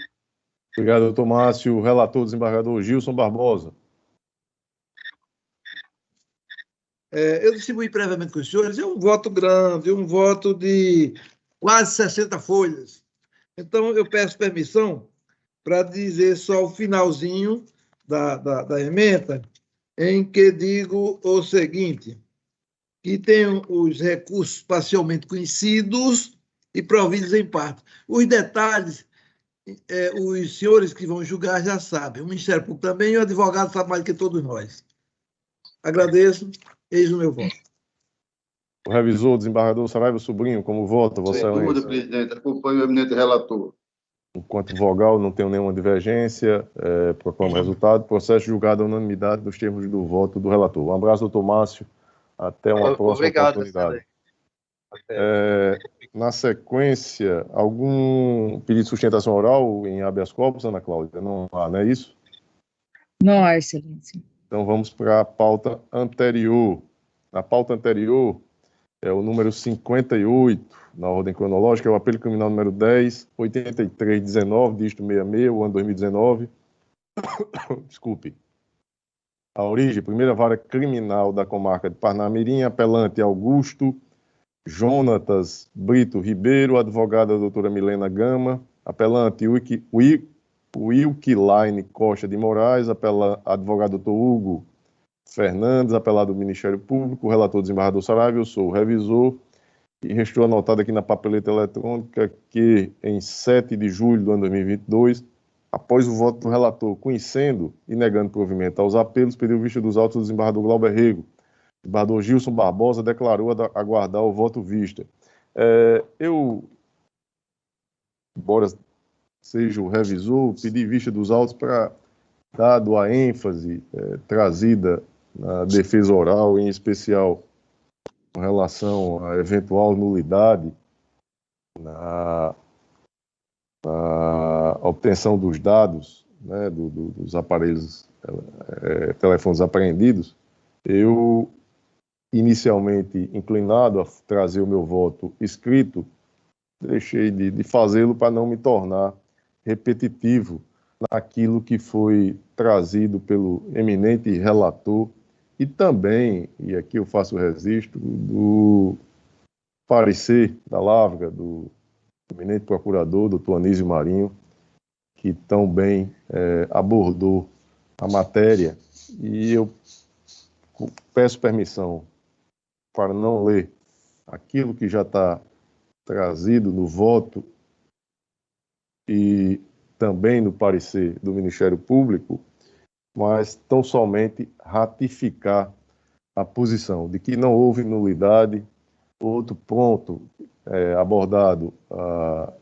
Obrigado, doutor Márcio. Relator, desembargador Gilson Barbosa. Eu distribuí previamente com os senhores, é um voto grande, um voto de quase 60 folhas. Então, eu peço permissão para dizer só o finalzinho da ementa, em que digo o seguinte, que tem os recursos parcialmente conhecidos e providos em parte. Os detalhes, os senhores que vão julgar já sabem, o Ministério Público também e o advogado sabe mais do que todos nós. Agradeço, eis o meu voto. O revisor, desembargador Saraiva Sobrinho, como vota, Vossa Sem dúvida, Excelência? presidente. Acompanho o eminente relator. Enquanto vogal, não tenho nenhuma divergência. Proclamo o resultado. Processo julgado à unanimidade dos termos do voto do relator. Um abraço, doutor Márcio. Até uma próxima oportunidade. Na sequência, algum pedido de sustentação oral em habeas corpus, Ana Cláudia? Não há, não é isso? Não há, Excelência. Então vamos para a pauta anterior. Na pauta anterior, é o número 58, na ordem cronológica, é o apelo criminal número 10.8319, dígito 66, o ano 2019. Desculpe. A origem, primeira vara criminal da comarca de Parnamirim, apelante Augusto Jonatas Brito Ribeiro, advogada doutora Milena Gama, apelante Wilkilaine Costa de Moraes, advogado doutor Hugo Fernandes, apelado do Ministério Público, relator desembargador Saraiva, eu sou o revisor, e restou anotado aqui na papeleta eletrônica que em 7 de julho do ano 2022, após o voto do relator, conhecendo e negando provimento aos apelos, pediu vista dos autos do desembargador Glauber Rego. O desembargador Gilson Barbosa declarou aguardar o voto vista. Eu, embora seja o revisor, pedi vista dos autos para, dado a ênfase trazida na defesa oral, em especial com relação à eventual nulidade na obtenção dos dados, né, dos aparelhos telefônicos apreendidos, eu, inicialmente inclinado a trazer o meu voto escrito, deixei de fazê-lo para não me tornar repetitivo naquilo que foi trazido pelo eminente relator e também, e aqui eu faço o registro, do parecer da Lavra, do eminente procurador, doutor Anísio Marinho, que tão bem abordou a matéria, e eu peço permissão para não ler aquilo que já está trazido no voto e também no parecer do Ministério Público, mas tão somente ratificar a posição de que não houve nulidade. Outro ponto abordado, a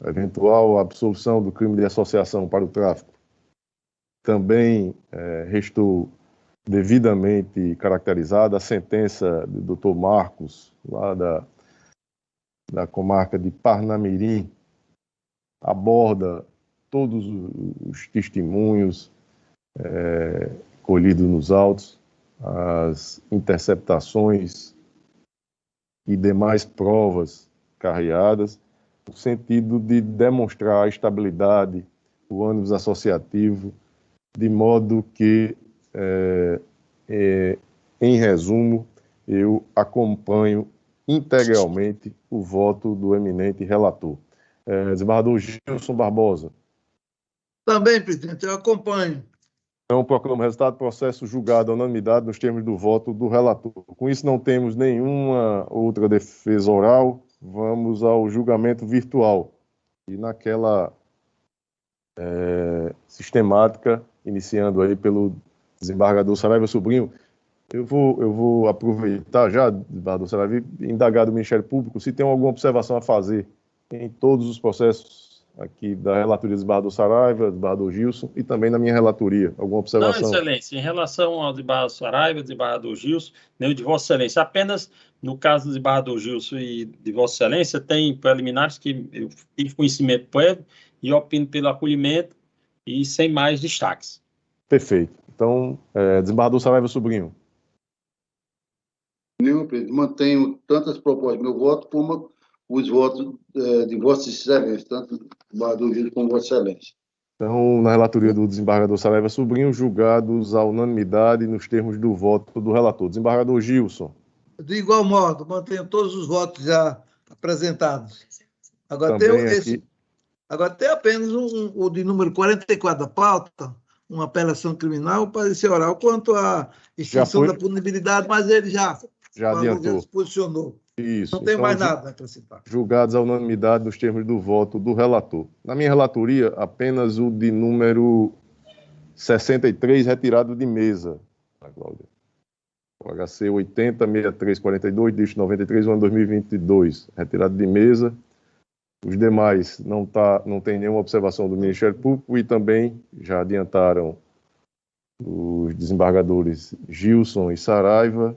eventual absolução do crime de associação para o tráfico, também restou devidamente caracterizada. A sentença do Dr. Marcos, lá da comarca de Parnamirim, aborda todos os testemunhos colhidos nos autos, as interceptações e demais provas carreadas, no sentido de demonstrar a estabilidade, o ânimo associativo, de modo que, em resumo, eu acompanho integralmente o voto do eminente relator. Desembargador Gilson Barbosa. Também, presidente, eu acompanho. Então, proclamo o resultado do processo julgado à unanimidade nos termos do voto do relator. Com isso, não temos nenhuma outra defesa oral. Vamos ao julgamento virtual. E naquela sistemática, iniciando aí pelo desembargador Saraiva Sobrinho, eu vou aproveitar já, desembargador Saraiva, e indagar do Ministério Público se tem alguma observação a fazer em todos os processos aqui da relatoria do desembargador Saraiva, do desembargador Gilson e também na minha relatoria. Alguma observação? Não, Excelência, em relação ao desembargador Saraiva, do desembargador Gilson, nem o de Vossa Excelência, apenas no caso do desembargador Gilson e de Vossa Excelência, tem preliminares que eu tive conhecimento prévio e opino pelo acolhimento e sem mais destaques. Perfeito. Então, desembargador Saraiva Sobrinho. Nenhum, presidente. Mantenho tantas propostas do meu voto como os votos de Vossa Excelência, tanto do desembargador Gilson como Vossa Excelência. Então, na relatoria do desembargador Saraiva Sobrinho, julgados à unanimidade nos termos do voto do relator. Desembargador Gilson. De igual modo, mantenho todos os votos já apresentados. Agora tem apenas o de número 44 da pauta, uma apelação criminal, parecer oral quanto à extinção da punibilidade, mas ele já adiantou. Se posicionou. Isso. Não tem então, mais nada a acrescentar. Julgados à unanimidade nos termos do voto do relator. Na minha relatoria, apenas o de número 63 retirado de mesa, Cláudia. O HC 806342, dígito 93, ano 2022, retirado de mesa. Os demais não tem nenhuma observação do Ministério Público e também já adiantaram os desembargadores Gilson e Saraiva,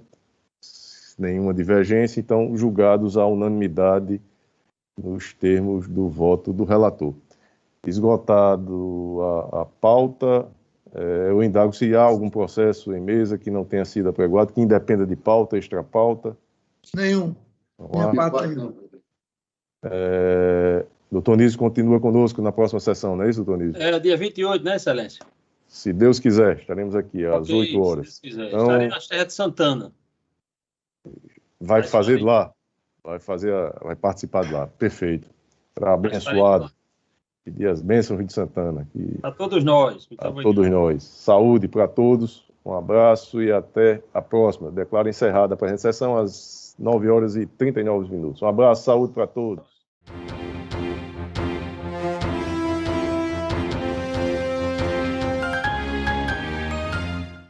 nenhuma divergência, então julgados à unanimidade nos termos do voto do relator. Esgotado a pauta, eu indago se há algum processo em mesa que não tenha sido apregoado, que independa de pauta, extra-pauta. Nenhum. Doutor Nísio continua conosco na próxima sessão, não é isso, doutor Nísio? Dia 28, né, Excelência? Se Deus quiser, estaremos aqui às 8 horas. Se Deus quiser. Então, estarei nas terras de Santana. Vai fazer lá? Vai participar de lá. Perfeito. Será abençoado. Pedir as bênçãos de Santana. Para todos nós. Para todos nós. Saúde para todos. Um abraço e até a próxima. Declaro encerrada a presente sessão às 9 horas e 39 minutos. Um abraço, saúde para todos.